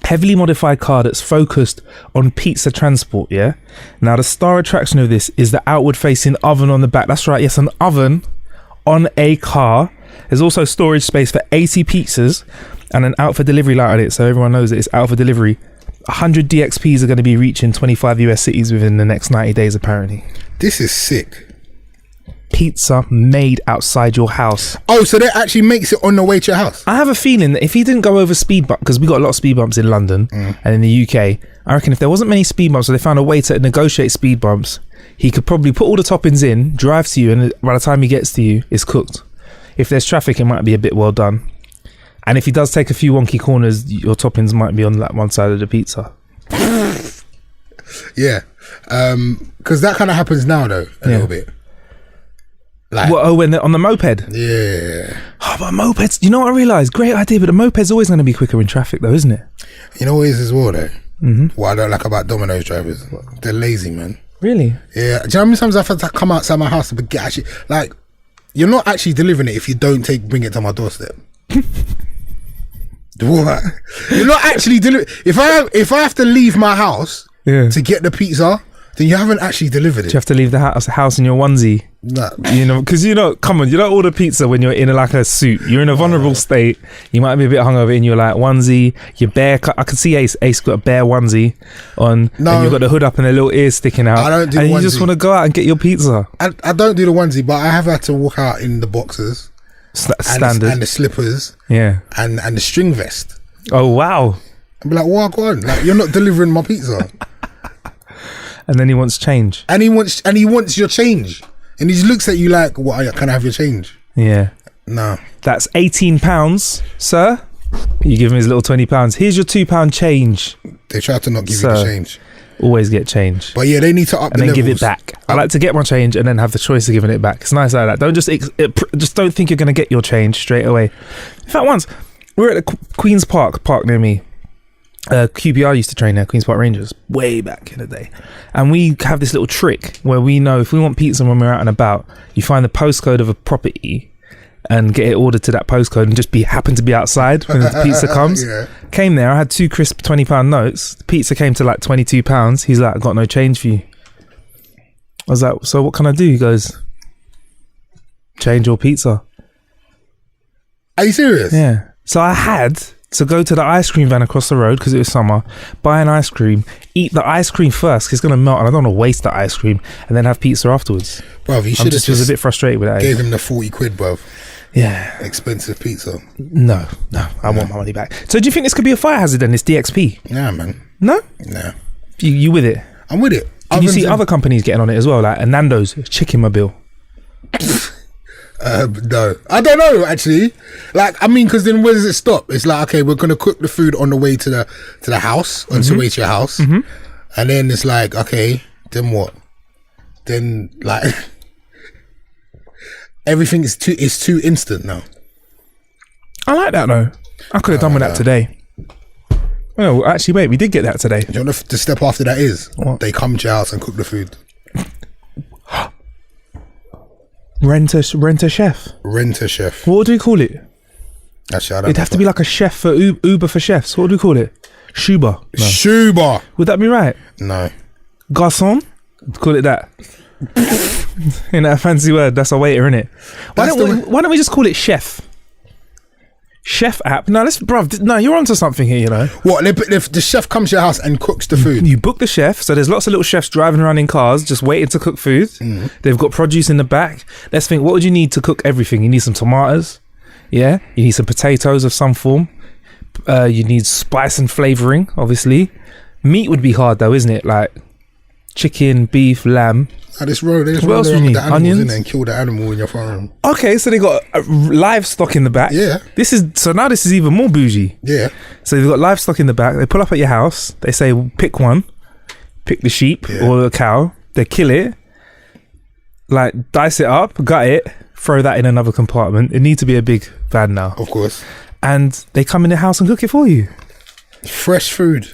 Heavily modified car that's focused on pizza transport, yeah? Now, the star attraction of this is the outward-facing oven on the back. That's right, yes, an oven on a car. There's also storage space for 80 pizzas and an out for delivery light on it, so everyone knows that it's out for delivery. 100 DXPs are going to be reaching 25 US cities within the next 90 days, apparently. This is sick. Pizza made outside your house. Oh, so that actually makes it on the way to your house? I have a feeling that if he didn't go over speed bump, because we got a lot of speed bumps in London and in the UK, I reckon if there wasn't many speed bumps, so they found a way to negotiate speed bumps, he could probably put all the toppings in, drive to you, and by the time he gets to you, it's cooked. If there's traffic, it might be a bit well done. And if he does take a few wonky corners, your toppings might be on that one side of the pizza. Yeah. Because that kind of happens now, though, a little bit. Like, when they're on the moped? Yeah. Oh, but mopeds, you know what I realised? Great idea, but the moped's always going to be quicker in traffic, though, isn't it? You know what it is as well, though? What I don't like about Domino's drivers? They're lazy, man. Really? Yeah. Do you know how many times I've had to come outside my house to get actually, like, you're not actually delivering it if you don't bring it to my doorstep. What? You're not actually delivering. If I have to leave my house to get the pizza, Then you haven't actually delivered Do you it. have to leave the house in your onesie? Nah. You know, because come on, you don't order pizza when you're in like a suit. You're in a vulnerable state. You might be a bit hungover in your like onesie. Your bare. I could see Ace got a bare onesie on, No. and you've got the hood up and the little ears sticking out. I don't do and you onesie. just want to go out and get your pizza. I don't do the onesie, but I have had to walk out in the boxers Standard. and the slippers Yeah. and the string vest. Oh wow. And be like, "What on? Like, you're not delivering my pizza." And then he wants change. And he wants your change. And he just looks at you like, "What? Can I have your change?" Yeah. No. That's £18, sir. You give him his little £20. Here's your £2 change. They try to not give you Sir. the change. Always get change. But yeah, they need to up And the then give levels. it back. I like to get my change and then have the choice of giving it back. It's nice like that. Don't just don't think you're going to get your change straight away. In fact, once we were at the Queen's Park near me. QPR used to train there, Queen's Park Rangers, way back in the day. And we have this little trick where we know if we want pizza when we're out and about, you find the postcode of a property and get it ordered to that postcode and just happen to be outside when the pizza comes. Yeah. Came there, I had 2 crisp £20 notes. The pizza came to like £22. He's like, "I got no change for you." I was like, "So what can I do?" He goes, "Change your pizza." Are you serious? Yeah. So I had to go to the ice cream van across the road because it was summer, buy an ice cream, eat the ice cream first because it's going to melt and I don't want to waste the ice cream, and then have pizza afterwards. Bruv, you I should have just was a bit frustrated with that. gave him the 40 quid, bruv. Yeah. Expensive pizza. No, I want my money back. So do you think this could be a fire hazard then, this DXP? Nah, man. No? Nah. You with it? I'm with it. Can you see other companies getting on it as well, like a Nando's Chicken Mobile? No, I don't know actually. Like, I mean, because then where does it stop? It's like, okay, we're gonna cook the food on the way to the house, on the way to your house, and then it's like, okay, then what? Then like everything is too instant now. I like that though. I could have done with that today. Well, actually, wait, we did get that today. Do you know what the step after that is? What? They come to your house and cook the food. Rent a chef. Rent a chef. What do we call it? Actually, I don't It'd have to be like a chef for Uber for chefs. What do we call it? Shuba. No. Shuba. Would that be right? No. Garçon? Call it that. In that fancy word, that's a waiter, innit? Why don't we just call it chef? Chef app? No, you're onto something here, you know. What? The chef comes to your house and cooks the food. You book the chef, so there's lots of little chefs driving around in cars just waiting to cook food. They've got produce in the back. Let's think, what would you need to cook everything? You need some tomatoes, yeah? You need some potatoes of some form. You need spice and flavouring, obviously. Meat would be hard though, isn't it? Like chicken, beef, lamb. They just roll else around we with need? the animals Onions? in there and kill the animal in your front room. Okay, so they got livestock in the back. Yeah. Now this is even more bougie. Yeah. So they've got livestock in the back. They pull up at your house. They say, pick one. Pick the sheep or the cow. They kill it. Like, dice it up, gut it, throw that in another compartment. It needs to be a big van now. Of course. And they come in the house and cook it for you. Fresh food.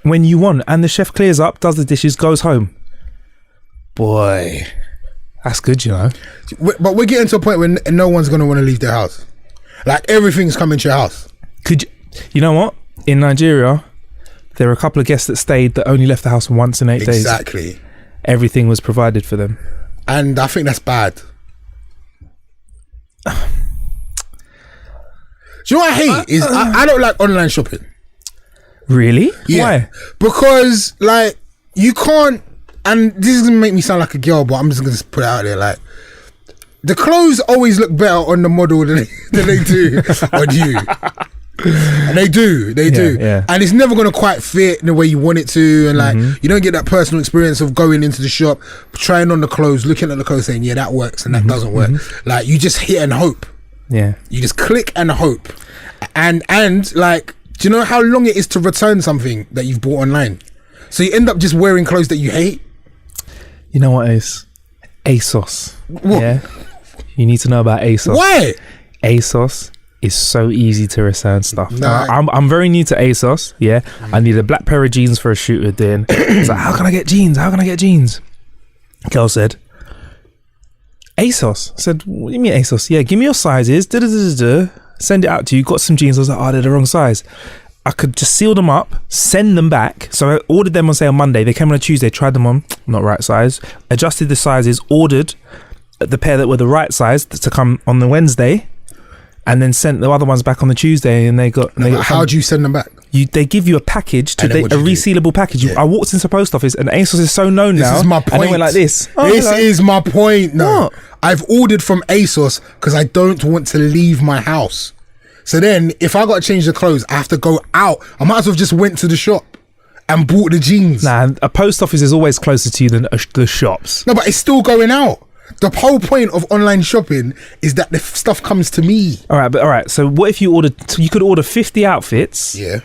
When you want. And the chef clears up, does the dishes, goes home. Boy, that's good, you know. But we're getting to a point where no one's going to want to leave their house. Like, everything's coming to your house. You know what? In Nigeria, there were a couple of guests that stayed that only left the house once in 8 days. Exactly. Everything was provided for them. And I think that's bad. Do you know what I hate? Is I don't like online shopping. Really? Yeah. Why? Because, like, you can't, and this is going to make me sound like a girl, but I'm just going to put it out there, like, the clothes always look better on the model than they do on you. And they do. Yeah. And it's never going to quite fit in the way you want it to. And like, you don't get that personal experience of going into the shop, trying on the clothes, looking at the clothes, saying, yeah, that works and that doesn't work. Like, you just hit and hope. Yeah. You just click and hope. And like, do you know how long it is to return something that you've bought online? So you end up just wearing clothes that you hate. You know what is? ASOS. What? Yeah. You need to know about ASOS. Why? ASOS is so easy to return stuff. Nah. I'm very new to ASOS. Yeah. I need a black pair of jeans for a shoot we're doing. I was like, how can I get jeans? Girl said, ASOS. I said, what do you mean ASOS? Yeah, give me your sizes. Send it out to you. Got some jeans. I was like, oh, they're the wrong size. I could just seal them up, send them back. So I ordered them on, say, on Monday. They came on a Tuesday, tried them on, not right size, adjusted the sizes, ordered the pair that were the right size to come on the Wednesday, and then sent the other ones back on the Tuesday. And they got. How do you send them back? They give you a package, a resealable package. Yeah. I walked into the post office, and ASOS is so known now. This is my point. And they went like this. This is my point. No, What? I've ordered from ASOS because I don't want to leave my house. So then, if I got to change the clothes, I have to go out. I might as well just went to the shop and bought the jeans. Nah, a post office is always closer to you than the shops. No, but it's still going out. The whole point of online shopping is that the stuff comes to me. All right. So what if you you could order 50 outfits, Yeah.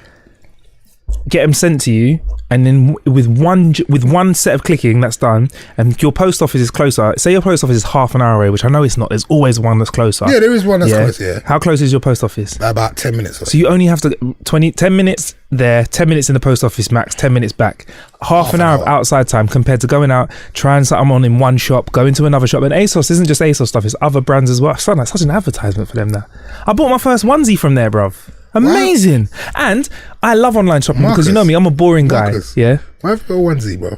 get them sent to you, and then with one set of clicking, that's done. And your post office is closer. Say your post office is half an hour away, which I know it's not. There's always one that's closer. Yeah, there is one that's close, yeah. How close is your post office? About 10 minutes. So you only have to 10 minutes there, 10 minutes in the post office max, 10 minutes back. Half an hour of outside time compared to going out, trying something on in one shop, going to another shop. And ASOS isn't just ASOS stuff, it's other brands as well. I sound like such an advertisement for them now. I bought my first onesie from there, bruv. Amazing. Wow. And I love online shopping because you know me, I'm a boring guy. Yeah. Why have you got a onesie, bro?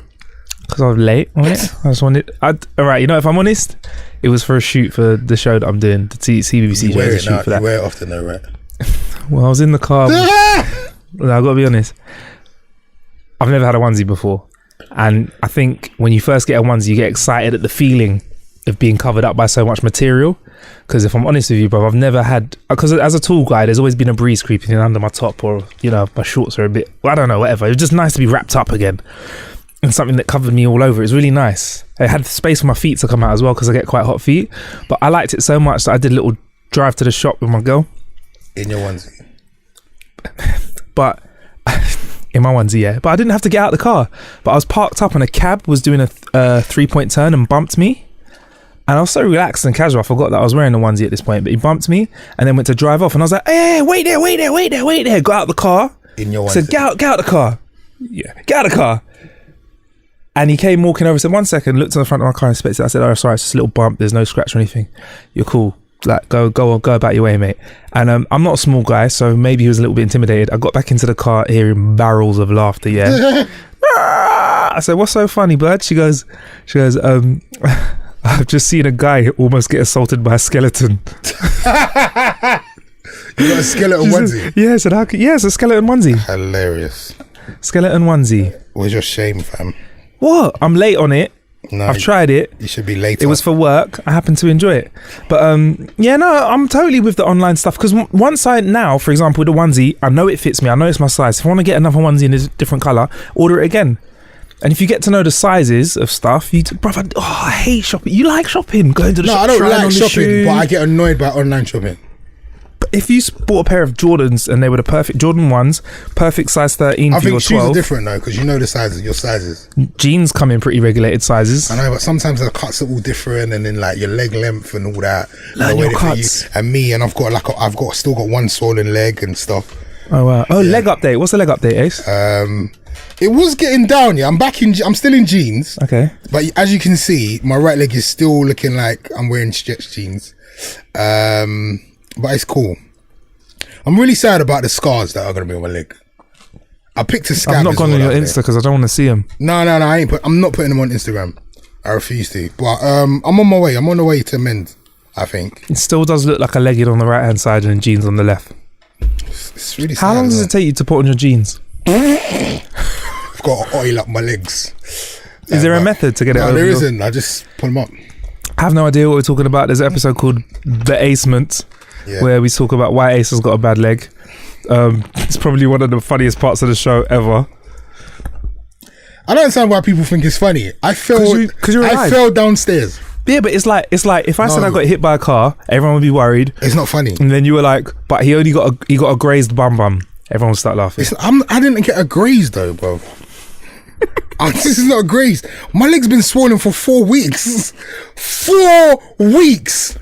Because I was late on it. I just wanted. Alright, you know, if I'm honest, it was for a shoot for the show that I'm doing, the CBBC You show. wear it Shoot now. for that. You wear it often though, right? Well, I was in the car. I gotta be honest. I've never had a onesie before. And I think when you first get a onesie, you get excited at the feeling of being covered up by so much material. Because if I'm honest with you, bro, I've never had, because as a tall guy, there's always been a breeze creeping in under my top, or, you know, my shorts are a bit, I don't know, whatever. It was just nice to be wrapped up again. And something that covered me all over. It was really nice. I had space for my feet to come out as well, because I get quite hot feet. But I liked it so much that I did a little drive to the shop with my girl. In your onesie. But in my onesie, yeah. But I didn't have to get out of the car. But I was parked up and a cab was doing a 3-point turn and bumped me. And I was so relaxed and casual, I forgot that I was wearing a onesie at this point. But he bumped me and then went to drive off. And I was like, hey, wait there. Got out the car. In your onesie. Said, get out the car. Yeah, get out the car. And he came walking over, said, 1 second, looked on the front of my car and inspected it. I said, oh, sorry, it's just a little bump. There's no scratch or anything. You're cool. Like, go about your way, mate. And I'm not a small guy, so maybe he was a little bit intimidated. I got back into the car hearing barrels of laughter, yeah. I said, what's so funny, bud? She goes, I've just seen a guy almost get assaulted by a skeleton. You got a skeleton onesie? Yeah, I said, it's a skeleton onesie. Hilarious. Skeleton onesie. Where's your shame, fam? What? I'm late on it. No, I've tried it. You should be later. It was for work. I happen to enjoy it. But yeah, no, I'm totally with the online stuff. Because once now, for example, with the onesie, I know it fits me. I know it's my size. If I want to get another onesie in a different colour, order it again. And if you get to know the sizes of stuff, I hate shopping. You like shopping? Going to the shop. No, I don't trying on like the shopping, shoe. but I get annoyed by online shopping. But if you bought a pair of Jordans and they were the perfect Jordan ones, perfect size 13 I for your think shoes 12. are different though, because you know the sizes, your sizes. Jeans come in pretty regulated sizes. I know, but sometimes the cuts are all different, and then like your leg length and all that. Learn the way your they fit cuts. you. And me, and I've still got one swollen leg and stuff. Oh wow! Oh, leg update. What's the leg update, Ace? It was getting down. Yeah, I'm still in jeans. Okay. But as you can see, my right leg is still looking like I'm wearing stretch jeans. But it's cool. I'm really sad about the scars that are going to be on my leg. I picked a scab. I've not gone on your Insta because I don't want to see them. No, I'm not putting them on Instagram. I refuse to. But I'm on my way. I'm on the way to mend, I think. It still does look like a legged on the right hand side and jeans on the left. It's really sad. How long does it take you to put on your jeans? I've got to oil up my legs. Is there a method to get it over? No, there isn't. I just pull them up. I have no idea what we're talking about. There's an episode called The Acement, where we talk about why Ace has got a bad leg. It's probably one of the funniest parts of the show ever. I don't understand why people think it's funny. I fell downstairs. Yeah, but it's like if I said I got hit by a car, everyone would be worried. It's not funny. And then you were like, but he got a grazed bum. Everyone would start laughing. I didn't get a graze though, bro. This is not a graze. My leg's been swollen for 4 weeks. 4 weeks.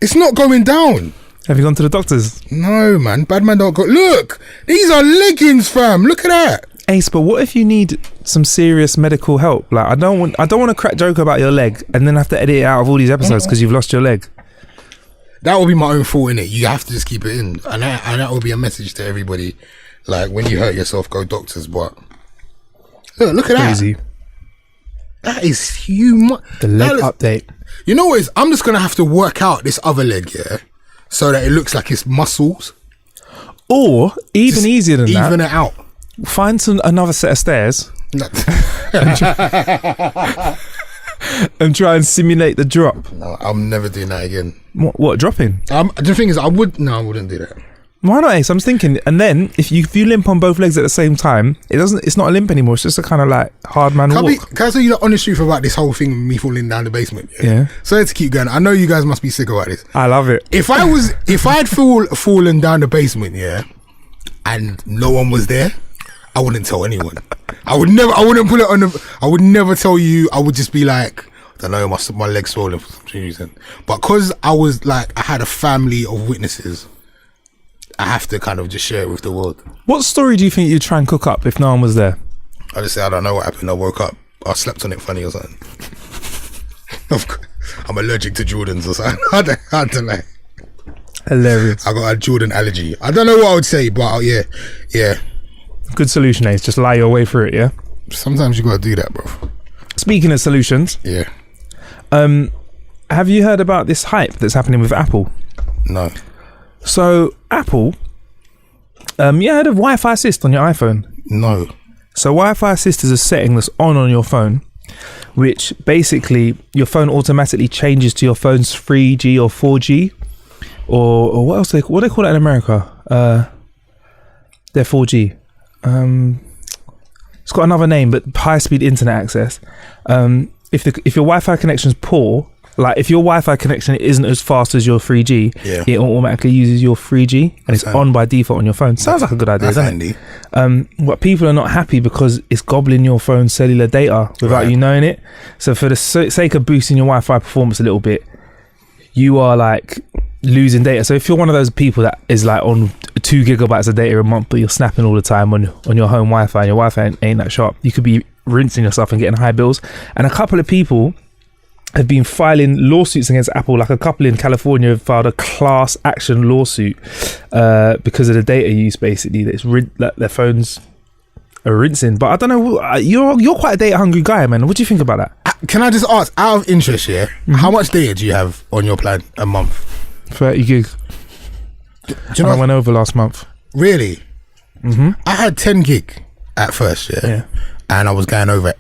It's not going down. Have you gone to the doctors? No, man. Bad man don't go. Look, these are leggings, fam. Look at that. Ace, but what if you need some serious medical help? Like, I don't want to crack joke about your leg and then have to edit it out of all these episodes because you've lost your leg. That will be my own fault, innit? You have to just keep it in, and that will be a message to everybody Like when you hurt yourself, go doctors. But look at Crazy. that. That is huge. The leg update. You know what? I'm just gonna have to work out this other leg, yeah, so that it looks like it's muscles. Or even Just easier than even that, it out. find another set of stairs and try and simulate the drop. No, I'm never doing that again. What dropping? The thing is, I wouldn't do that. Why not, Ace? I'm thinking, and then if you limp on both legs at the same time, it's not a limp anymore. It's just a kind of like hard man walk. Can I tell you the honest truth about this whole thing with me falling down the basement? Yeah. Sorry to keep going. I know you guys must be sick about this. I love it. If I'd fallen down the basement, yeah, and no one was there, I wouldn't tell anyone. I wouldn't put it on I would never tell you. I would just be like, I don't know, my leg's swollen for some reason. But because I had a family of witnesses, I have to kind of just share it with the world. What story do you think you'd try and cook up if no one was there? I just say, I don't know what happened. I woke up, I slept on it funny or something. I'm allergic to Jordans or something. I don't know. Hilarious. I got a Jordan allergy. I don't know what I would say, but yeah. Good solution, Ace. Just lie your way through it, yeah? Sometimes you gotta do that, bro. Speaking of solutions, Yeah. have you heard about this hype that's happening with Apple? No. So, Apple, you heard of Wi-Fi Assist on your iPhone? No. So, Wi-Fi Assist is a setting that's on your phone, which basically your phone automatically changes to your phone's 3G or 4G, or what else what do they call it in America? They're 4G. It's got another name, but high-speed internet access. If your Wi-Fi connection's poor, like if your Wi-Fi connection isn't as fast as your 3G, it automatically uses your 3G and it's on by default on your phone. Sounds like a good idea, doesn't it? But people are not happy because it's gobbling your phone's cellular data without you knowing it. So for the sake of boosting your Wi-Fi performance a little bit, you are like losing data. So if you're one of those people that is like on 2 gigabytes of data a month, but you're snapping all the time on your home Wi-Fi and your Wi-Fi ain't that sharp, you could be rinsing yourself and getting high bills. And a couple of people have been filing lawsuits against Apple. Like a couple in California have filed a class action lawsuit because of the data use, basically, that their phones are rinsing. But I don't know, you're quite a data hungry guy, man. What do you think about that? Can I just ask, out of interest, how much data do you have on your plan a month? 30 gig. Do you know I went over last month. Really? I had 10 gig at first, Yeah. and I was going over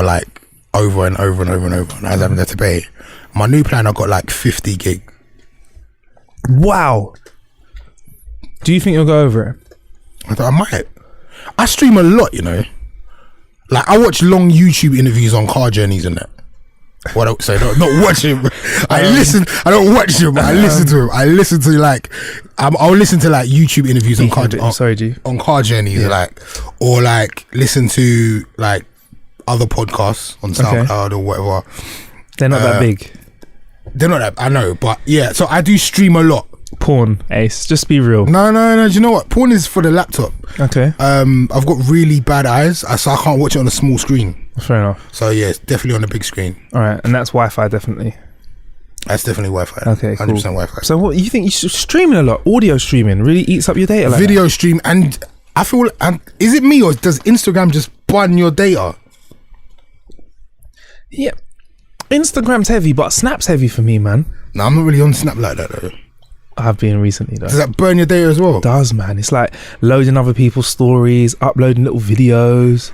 like over and over and over and over, and I was having to pay. My new plan, I got like 50 gig. Wow. Do you think you'll go over it? I thought I might. I stream a lot, you know. Like I watch long YouTube interviews on car journeys and that. What I say? Not watch him. I listen. I don't watch him. But I listen to him. I listen to like. I'll listen to like YouTube interviews on car. On car journeys, like, or like listen to like other podcasts on SoundCloud or whatever. They're not that big. They're not that. I know, but yeah. So I do stream a lot. Porn, Ace. Just be real. No. Do you know what? Porn is for the laptop. Okay. I've got really bad eyes, so I can't watch it on a small screen. Fair enough. So yeah, it's definitely on the big screen. All right, and that's Wi-Fi, definitely. That's definitely Wi-Fi. Okay, 100% cool. Wi-Fi. So what you think? You streaming a lot. Audio streaming really eats up your data. Like Video stream, and I feel. Is it me or does Instagram just bun your data? Yeah, Instagram's heavy, but Snap's heavy for me, man. No, I'm not really on Snap like that though. I've been recently though. Does that burn your data as well? It does, man. It's like loading other people's stories, uploading little videos,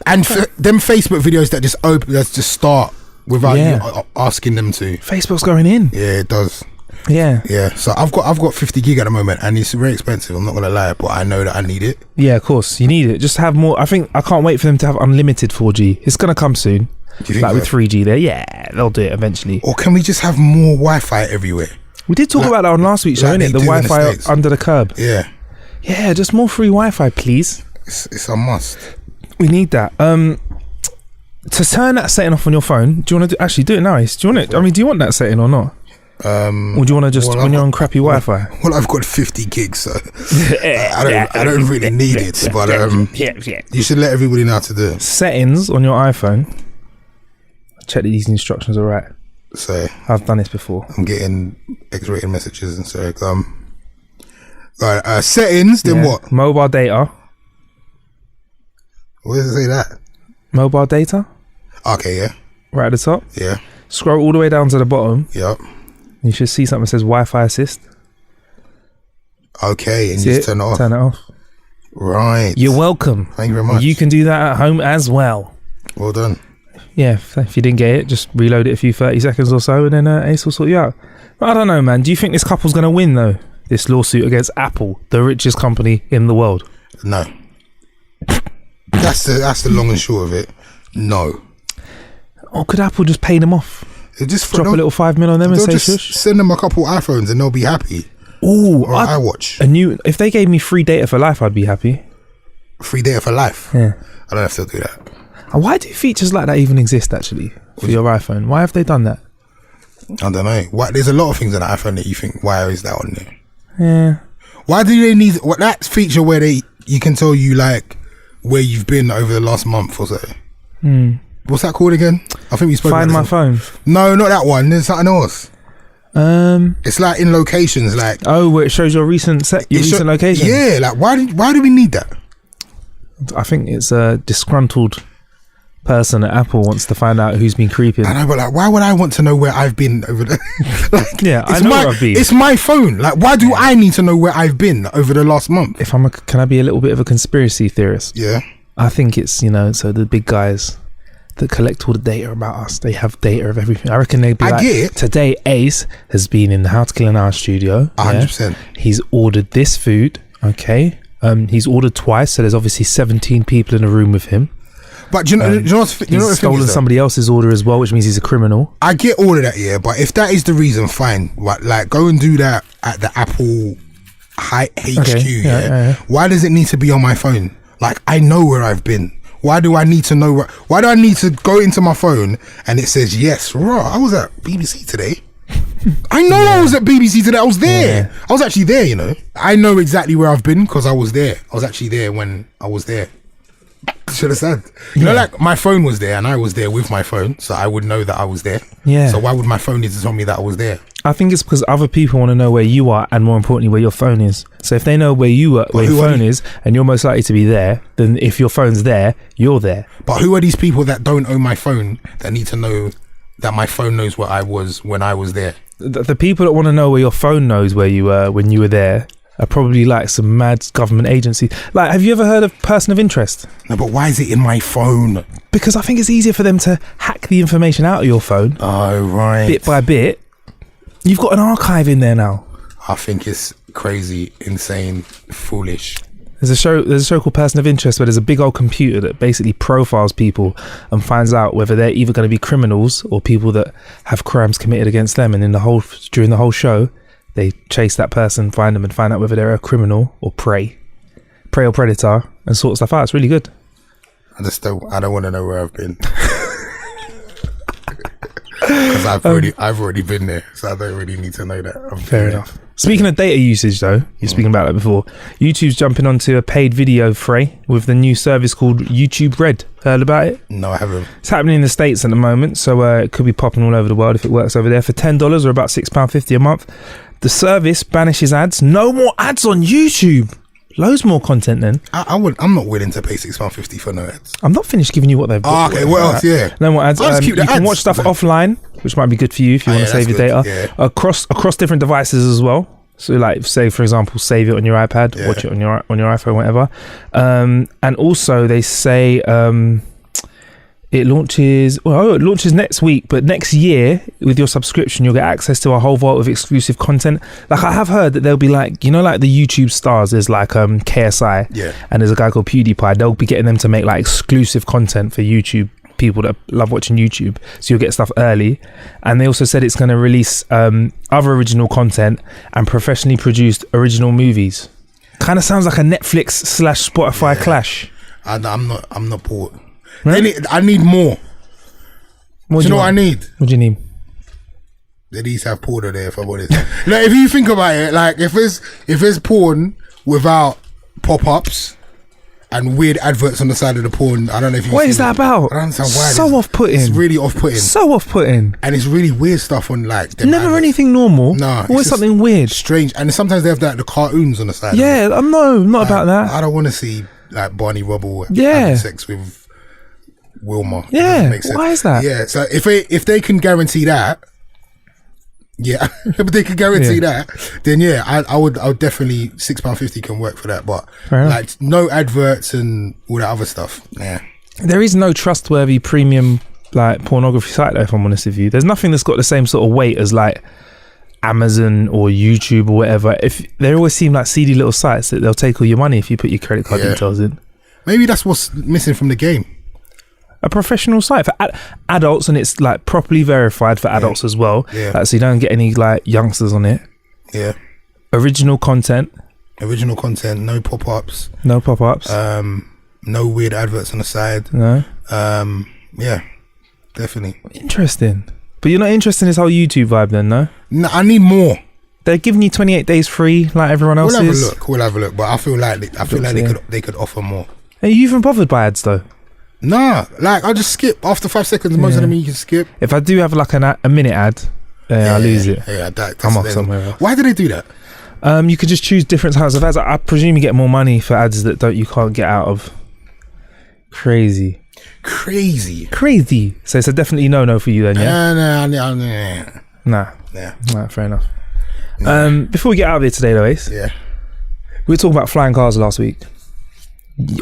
and them Facebook videos that just open, that just start without you asking them to. Facebook's going in. Yeah, it does. Yeah. So I've got 50 gig at the moment, and it's very expensive. I'm not gonna lie, but I know that I need it. Yeah, of course, you need it. Just have more. I can't wait for them to have unlimited 4G. It's gonna come soon. Do you think like with 3G there? Yeah, they'll do it eventually. Or can we just have more Wi-Fi everywhere? We did talk about that on last week's show, innit? The Wi-Fi under the curb. Yeah, just more free Wi-Fi, please. It's a must. We need that. To turn that setting off on your phone, do you want to actually do it now? Ace? Do you want it? I mean, do you want that setting or not? Or do you want to just when you're on crappy Wi-Fi? Well, I've got 50 gigs, so I don't really need it. But you should let everybody know how to do it. Settings on your iPhone. Check that these instructions are right. So I've done this before. I'm getting X-rated messages and so Settings, then what? Mobile data. Where does it say that? Mobile data. Okay, yeah. Right at the top. Yeah. Scroll all the way down to the bottom. Yep. You should see something that says Wi-Fi assist. Okay, and See you just turn it off. Turn it off. Right. You're welcome. Thank you very much. You can do that at home as well. Well done. Yeah, if you didn't get it, just reload it a few 30 seconds or so, and then Ace will sort you out. But I don't know, man. Do you think this couple's going to win, though? This lawsuit against Apple, the richest company in the world? No. That's the long and short of it. No. Or could Apple just pay them off? Just Drop a little $5 million on them and say just shush? send them a couple iPhones and they'll be happy. Ooh, Or iWatch. if they gave me free data for life, I'd be happy. Free data for life. Yeah. I don't have to do that. And why do features like that even exist, actually, for your iPhone? Why have they done that? I don't know. Why, there's a lot of things on the iPhone that you think, why is that on there? Yeah. Why do they need that feature where you can tell you like where you've been over the last month or so? What's that called again? I think we spoke Find about my this. phone. No, not that one. There's something else. It's like in locations, like Oh, where it shows your recent location. Yeah, like why do we need that? I think it's a disgruntled person at Apple wants to find out who's been creeping. I know, but like, why would I want to know where I've been over the? Like, Yeah, I know where I've been. It's my phone. Like, why do I need to know where I've been over the last month? Can I be a little bit of a conspiracy theorist? Yeah. I think it's, so the big guys that collect all the data about us, they have data of everything. I reckon they'd be I get it. Today Ace has been in the How to Kill an Hour studio. 100%. He's ordered this food, okay? He's ordered twice, so there's obviously 17 people in a room with him. But do you know what the thing He's stolen is, though? somebody else's order as well, which means he's a criminal. I get all of that, yeah, but if that is the reason, fine. But like, go and do that at the Apple HQ. Okay, yeah. Why does it need to be on my phone? Like, I know where I've been. Why do I need to know why do I need to go into my phone and it says, yes, raw, I was at BBC today. I know I was at BBC today. I was there. I was actually there, I know exactly where I've been because I was there. I was actually there when I was there. Should have said. Like my phone was there and I was there with my phone, so I would know that I was there. Yeah. So why would my phone need to tell me that I was there? I think it's because other people want to know where you are and more importantly where your phone is. So if they know where you are, where your phone is, and you're most likely to be there, then if your phone's there, you're there. But who are these people that don't own my phone that need to know that my phone knows where I was when I was there? The people that want to know where your phone knows where you were when you were there are probably like some mad government agency. Like, have you ever heard of Person of Interest? No, but why is it in my phone? Because I think it's easier for them to hack the information out of your phone Oh, right. bit by bit. You've got an archive in there now. I think it's crazy, insane, foolish. There's a show called Person of Interest where there's a big old computer that basically profiles people and finds out whether they're either going to be criminals or people that have crimes committed against them. And during the whole show, they chase that person, find them, and find out whether they're a criminal or prey or predator, and sort stuff out. It's really good. I don't want to know where I've been. Because I've already been there, so I don't really need to know that. Fair enough. Speaking of data usage, though, you're speaking about that before. YouTube's jumping onto a paid video fray with the new service called YouTube Red. Heard about it? No, I haven't. It's happening in the States at the moment, so it could be popping all over the world if it works over there. For $10 or about £6.50 a month, the service banishes ads. No more ads on YouTube. Loads more content then. I'm not willing to pay £6.50 for no ads. I'm not finished giving you what they've got. Okay, what else? Yeah. No more ads. I'll just keep the you can ads. watch stuff offline, which might be good for you if you want to save your that's data. good, Across different devices as well. So like, say for example, save it on your iPad, watch it on your iPhone, whatever. And also they say it launches next week, but next year with your subscription you'll get access to a whole vault of exclusive content. Like, I have heard that they'll be like, like the YouTube stars, there's like KSI, and there's a guy called PewDiePie. They'll be getting them to make like exclusive content for YouTube people that love watching YouTube, so you'll get stuff early. And they also said it's going to release other original content and professionally produced original movies. Kind of sounds like a Netflix / Spotify clash. I'm not bored. Right? I need more. Do you know what I need? What do you need? They need to have porn there, if I'm honest. Like, if you think about it, like if it's porn without pop-ups and weird adverts on the side of the porn. I don't know if you. What is that about? I don't understand why. So off-putting. It's really off-putting. So off-putting. And it's really weird stuff on like. them Never adverts. anything normal. No, it's Always just something weird. strange. And sometimes they have like the cartoons on the side. Yeah, no, not about that. I don't want to see like Barney Rubble Yeah. having sex with Wilma. It Yeah, doesn't make sense. why is that? Yeah, so if they can guarantee that, yeah, if they can guarantee that, then yeah, I would definitely £6.50 can work for that. But Fair enough. like no adverts and all that other stuff. Yeah, There is no trustworthy premium like pornography site though, if I'm honest with you. There's nothing that's got the same sort of weight as like Amazon or YouTube or whatever. If they always seem like seedy little sites that they'll take all your money if you put your credit card Yeah. details in. maybe that's what's missing from the game. A professional site for adults, and it's like properly verified for adults as well. Yeah. So you don't get any like youngsters on it. Yeah, Original content, original content, no pop-ups, no pop-ups. no weird adverts on the side. No. Yeah, definitely. Interesting. But you're not interested in this whole YouTube vibe then, no? No, I need more. They're giving you 28 days free like everyone else We'll have is. a look. We'll have a look. But I feel like they could offer more. Are you even bothered by ads though? Nah, like I just skip after 5 seconds. Most of them you can skip. If I do have like a minute ad, I lose it. Yeah, that's I'm off then. somewhere else. Why do they do that? You can just choose different types of ads. I presume you get more money for ads that you can't get out of. Crazy. So it's a definitely no for you then, yeah? Nah, fair enough. Before we get out of here today though, Ace, Yeah. we were talking about flying cars last week.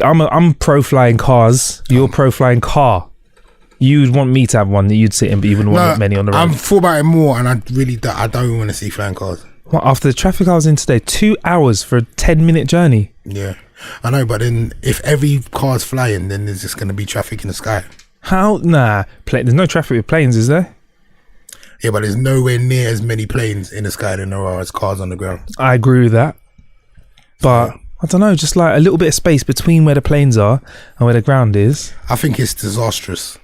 I'm pro flying cars. You're pro flying car. You'd want me to have one that you'd sit in, but you wouldn't want many on the road. I've thought about it more, and I don't want to see flying cars. Well, after the traffic I was in today, 2 hours for a 10-minute journey. Yeah, I know, but then if every car's flying, then there's just going to be traffic in the sky. How? Nah. There's no traffic with planes, is there? Yeah, but there's nowhere near as many planes in the sky than there are as cars on the ground. I agree with that. But I don't know, just like a little bit of space between where the planes are and where the ground is. I think it's disastrous.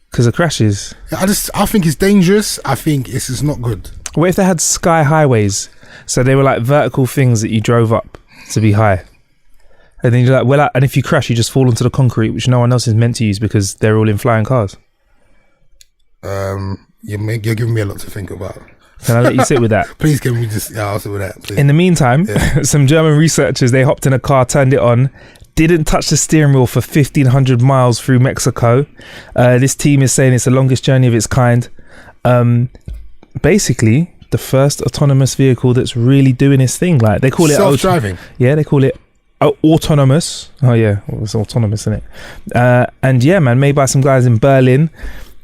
Because of crashes. I think it's dangerous. I think it's just not good. What if they had sky highways? So they were like vertical things that you drove up to be high. And then you're like, and if you crash, you just fall onto the concrete, which no one else is meant to use because they're all in flying cars. You're giving me a lot to think about. Can I let you sit with that? Please, can we just... Yeah, I'll sit with that, please. In the meantime, some German researchers, they hopped in a car, turned it on, didn't touch the steering wheel for 1,500 miles through Mexico. This team is saying it's the longest journey of its kind. Basically, the first autonomous vehicle that's really doing its thing. Like they call it self-driving. Yeah, they call it autonomous. Oh yeah, well, it's autonomous, isn't it? And yeah, man, made by some guys in Berlin.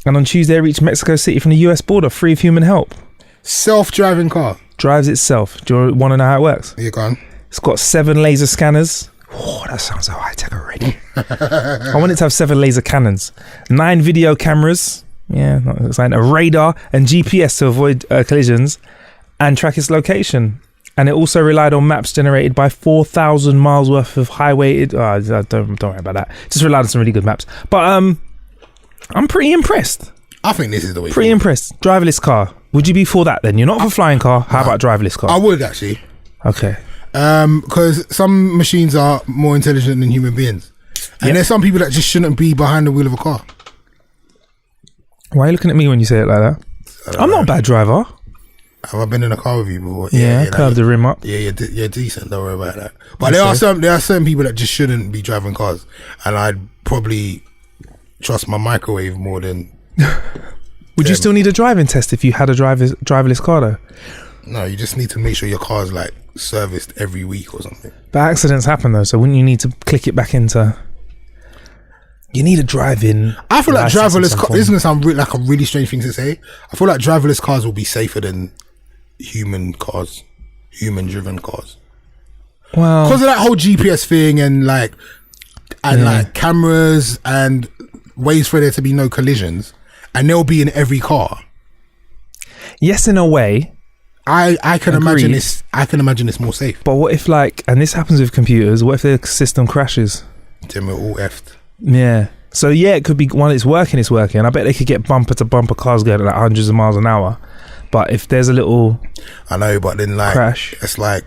And on Tuesday, it reached Mexico City from the US border, free of human help. Self-driving car. Drives itself. Do you want to know how it works? Yeah, go on. It's got 7 laser scanners. Oh, that sounds so high tech already. I want it to have 7 laser cannons, 9 video cameras. Yeah, not exciting. A radar and GPS to avoid collisions and track its location. And it also relied on maps generated by 4,000 miles worth of highway. Don't worry about that. Just relied on some really good maps. But I'm pretty impressed. I think this is the way. Pretty impressed. Driverless car. Would you be for that then? You're not for flying car. How about driverless car? I would actually. Okay. Because some machines are more intelligent than human beings, and there's some people that just shouldn't be behind the wheel of a car. Why are you looking at me when you say it like that? I'm not a bad driver. Have I been in a car with you before? Yeah, curved the rim up. Yeah, you're decent. Don't worry about that. But there are certain people that just shouldn't be driving cars, and I'd probably trust my microwave more than. Would you still need a driving test if you had a driverless car though? No, you just need to make sure your car's like serviced every week or something. But accidents happen though, so wouldn't you need to click it back into? You need a driving. I feel like driverless cars. This is gonna sound like a really strange thing to say. I feel like driverless cars will be safer than human driven cars. Well, because of that whole GPS thing and like cameras and ways for there to be no collisions, and they'll be in every car. Yes, in a way. I can imagine this. I can imagine it's more safe. But what if and this happens with computers? What if the system crashes? Then we're all effed. Yeah. So yeah, it could be while it's working. I bet they could get bumper to bumper cars going at like hundreds of miles an hour. But if there's a little, I know. But then like crash, it's like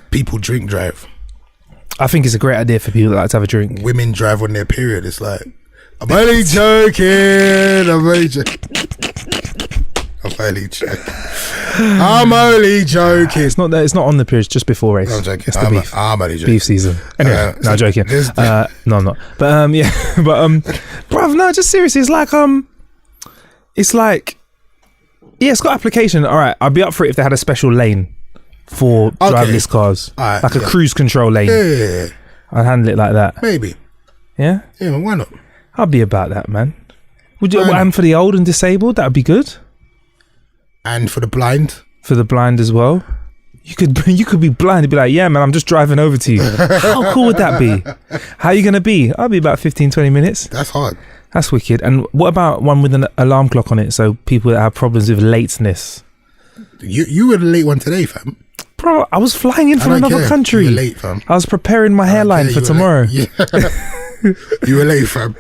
people drink drive. I think it's a great idea for people that like to have a drink. Women drive on their period. It's like, I'm only joking. I'm only joking. I'm only joking. It's not that. It's not on the period. It's just before race. I'm joking. It's the beef. I'm only joking. Beef season. Anyway, no, joking. No, I'm not. But yeah, but bruv, no, just seriously, it's like, yeah, it's got application. All right, I'd be up for it if they had a special lane for driverless cars, like a cruise control lane. Yeah. I'd handle it like that. Maybe. Yeah. Yeah, why not? I'd be about that, man. Would you? And for the old and disabled, that would be good. And for the blind. For the blind as well. You could be blind and be like, yeah, man, I'm just driving over to you. How cool would that be? How are you going to be? I'll be about 15, 20 minutes. That's hard. That's wicked. And what about one with an alarm clock on it? So people that have problems with lateness. You were the late one today, fam. Bro, I was flying in from another country. You were late, fam. I was preparing my hairline for tomorrow. Yeah. You were late, fam.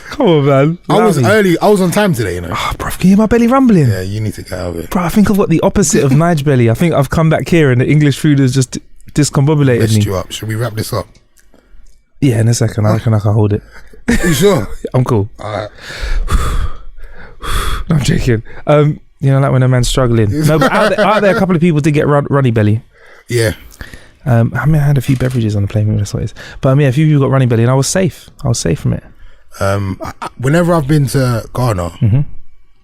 Come on, man. I was early. I was on time today, you know. Oh, bro, can you hear my belly rumbling? Yeah, you need to get out of it. Bro, I think I've got the opposite of Nige belly. I think I've come back here and the English food has just discombobulated Messed me. you up. Should we wrap this up? Yeah, in a second. I reckon I can hold it. You sure? I'm cool. Alright. No, I'm joking. You know, like when a man's struggling. No, but out there a couple of people did get runny belly. Yeah. I mean, I had a few beverages on the plane. Maybe that's what it is. But yeah, a few people got runny belly, and I was safe. I was safe from it. Whenever I've been to Ghana,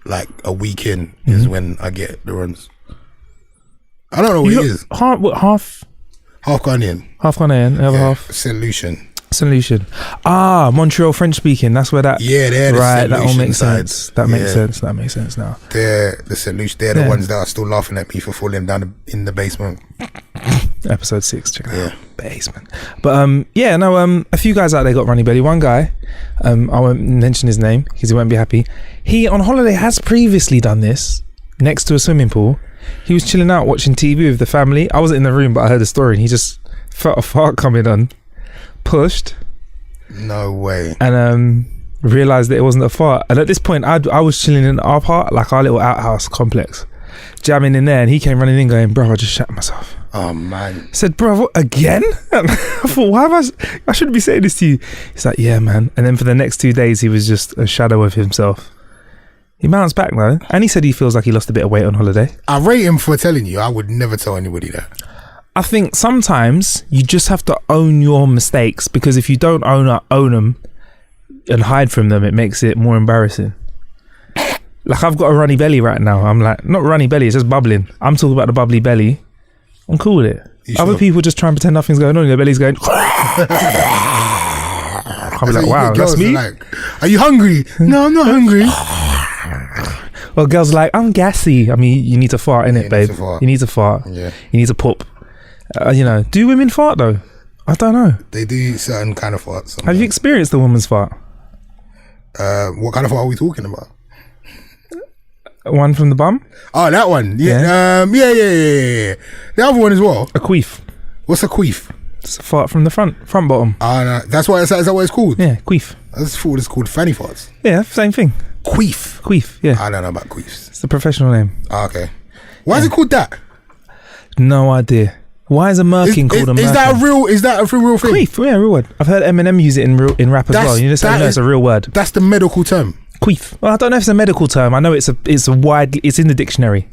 like a week in is when I get the runs. I don't know what it is. Half Ghanaian. Half Ghanaian, the other half St. Lucian. Montreal French speaking. That's where that. Yeah, they're the right. St. That all Lucian makes sides. sense. That makes sense. That makes sense now. They're the St. Lucian. They're the ones that are still laughing at me for falling down in the basement. Episode 6. Check it out. Basement. But yeah, no. A few guys out there got runny belly. One guy, I won't mention his name because he won't be happy. He on holiday has previously done this next to a swimming pool. He was chilling out watching TV with the family. I wasn't in the room, but I heard the story, and he just felt a fart coming on. Pushed. No way. And realised that it wasn't a fart. And at this point, I was chilling in our part, like our little outhouse complex, jamming in there, and he came running in going, bro, I just shat myself. Oh, man. I said, bro, what, again? I thought, why have I shouldn't be saying this to you. He's like, yeah, man. And then for the next 2 days, he was just a shadow of himself. He bounced back, though. And he said he feels like he lost a bit of weight on holiday. I rate him for telling you. I would never tell anybody that. I think sometimes you just have to own your mistakes, because if you don't own them and hide from them, it makes it more embarrassing. Like, I've got a runny belly right now. I'm like, not runny belly, it's just bubbling. I'm talking about the bubbly belly. I'm cool with it. Other people just try and pretend nothing's going on. Their belly's going. I'll be like, wow, that's me. Like, are you hungry? No, I'm not hungry. Well, girls are like, I'm gassy. I mean, you need to fart, innit, babe? You need to fart. Yeah. You need to poop. You know, do women fart though? I don't know. They do certain kind of farts. Sometimes. Have you experienced a woman's fart? What kind of fart are we talking about? One from the bum? Oh, that one. Yeah. Yeah. The other one as well. A queef. What's a queef? It's a fart from the front bottom. No. That's why. Is that what it's called? Yeah, queef. I just thought it's called fanny farts. Yeah, same thing. Queef. Yeah. I don't know about queefs. It's the professional name. Okay. Why is it called that? No idea. Why is a merkin called a merkin? Is that a real thing? Queef, yeah, real word. I've heard Eminem use it in rap as well. You know it's a real word. That's the medical term. Queef. Well, I don't know if it's a medical term. I know it's in the dictionary.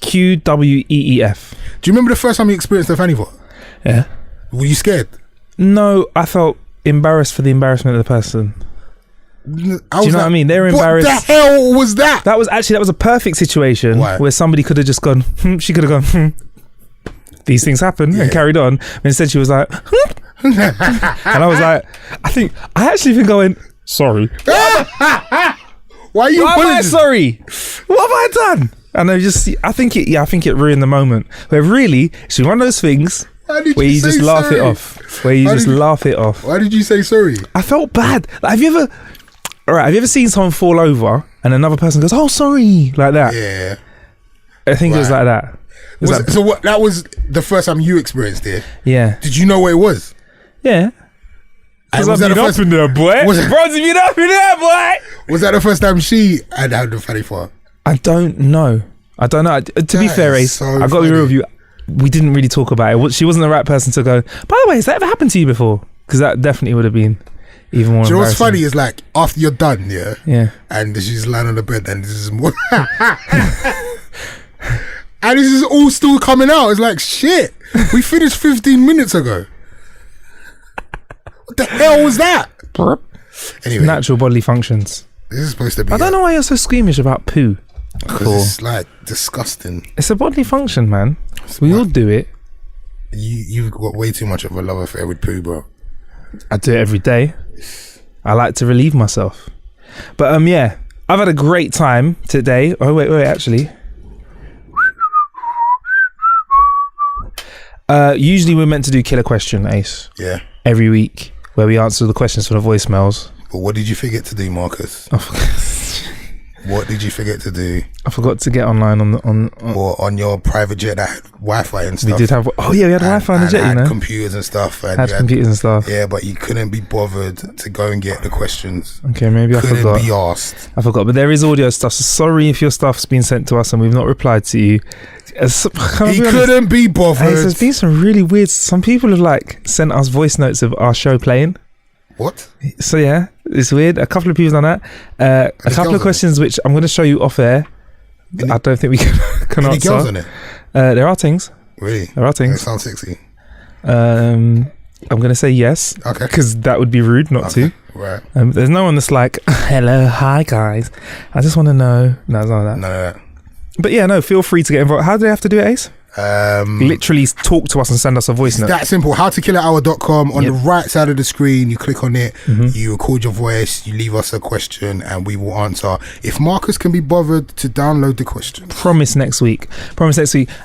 QWEEF. Do you remember the first time you experienced a fanny fart? Yeah. Were you scared? No, I felt embarrassed for the embarrassment of the person. Do you know what I mean? They're embarrassed. What the hell was that? That was a perfect situation. Why? Where somebody could have just gone, she could have gone, these things happen, and carried on. And instead she was like, and I was like, I actually think I went, sorry. Why are you Why am I sorry? What have I done? And I think it ruined the moment. Where really, it's one of those things where you just laugh it off. Why did you say sorry? I felt bad. Like, have you ever seen someone fall over and another person goes, oh, sorry, like that? Yeah. I think it was like that. That was the first time you experienced it? Yeah. Did you know what it was? Yeah. Was that the first in there, boy? Was that the first time she had the fanny fart? I don't know. To be fair, Ace, I got to be real with you. we didn't really talk about it. She wasn't the right person to go, by the way, has that ever happened to you before? Because that definitely would have been even more Do you know what's embarrassing. funny is like after you're done, yeah, Yeah. and she's lying on the bed, and this is more, and this is all still coming out. It's like shit. We finished 15 minutes ago. What the hell was that? Anyway, Natural bodily functions. this is supposed to be. I don't know why you're so squeamish about poo. because it's like disgusting. It's a bodily function, man. We all do it. You've got way too much of a love affair with poo, bro. I do it every day. I like to relieve myself. But yeah, I've had a great time today. Oh wait, actually. Usually we're meant to do Killer Question, Ace, Yeah. every week, where we answer the questions from the voicemails. But what did you forget to do, Marcus? What did you forget to do? I forgot to get online on Or on your private jet that had Wi-Fi and stuff? we did have. Oh yeah, we had Wi-Fi on the jet. had You know, computers and stuff. And had you computers and stuff. Yeah, but you couldn't be bothered to go and get the questions. Okay, maybe I Couldn't forgot. be asked. I forgot, but there is audio stuff. So sorry if your stuff's been sent to us and we've not replied to you. He couldn't be Hey, bothered. there's been some really weird. Some people have like sent us voice notes of our show playing. What? So yeah, it's weird. A couple of people done that. A Any couple girls of questions which I'm going to show you off air. Any- I don't think we can Any answer. girls on it? There are things. Really? There are That things. sounds sexy. I'm going to say yes Okay. because that would be rude not Okay. Right. to. There's no one that's like, hello, hi guys. I just want to know. No, it's none of that. No. But yeah, no. Feel free to get involved. How do they have to do it, Ace? Literally talk to us and send us a voice note. That simple. howtokillanhour.com. On Yep. the right side of the screen, you click on it, Mhm. you record your voice, you leave us a question, and we will answer. If Marcus can be bothered to download the question. Promise next week.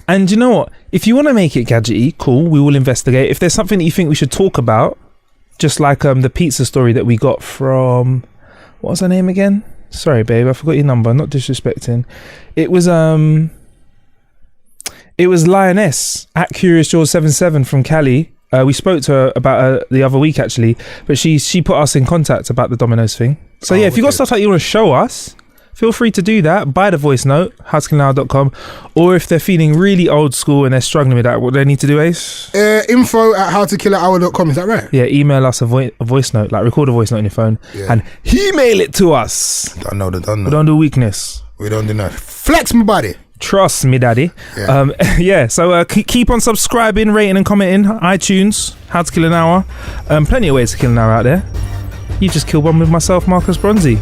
And you know what? If you want to make it gadgety, cool. We will investigate. If there's something that you think we should talk about, just like the pizza story that we got from, what was her name again? Sorry, babe, I forgot your number. Not disrespecting. It was Lioness at Curious Jaws 77 from Cali. We spoke to her about her the other week actually, but she put us in contact about the Domino's thing. So yeah, if you got stuff like you want to show us, feel free to do that. Buy the voice note, howtokillanhour.com. Or if they're feeling really old school and they're struggling with that, what do they need to do, Ace? info@howtokillanhour.com. Is that right? Yeah, email us a voice note, like record a voice note on your phone and email it to us. Don't know. We don't do weakness. We don't do that. Flex my body. Trust me, daddy. Yeah. So keep on subscribing, rating and commenting. iTunes, How to Kill an Hour. Plenty of ways to kill an hour out there. You just killed one with myself, Marcus Bronzy.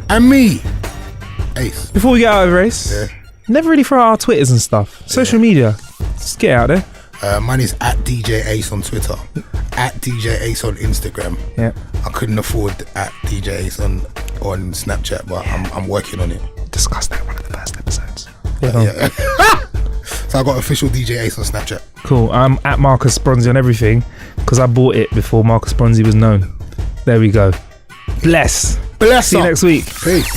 And me, Ace. Before we get out of the race, never really throw out our Twitters and stuff. Social media. Just get out there. Mine is at DJ Ace on Twitter, at DJ Ace on Instagram. Yeah. I couldn't afford at DJ Ace on Snapchat, but I'm working on it. Discuss that one of the first episodes. Yeah. So I got official DJ Ace on Snapchat. Cool. I'm at Marcus Bronzy on everything because I bought it before Marcus Bronzy was known. There we go. Bless. Bless See you up. next week. Peace.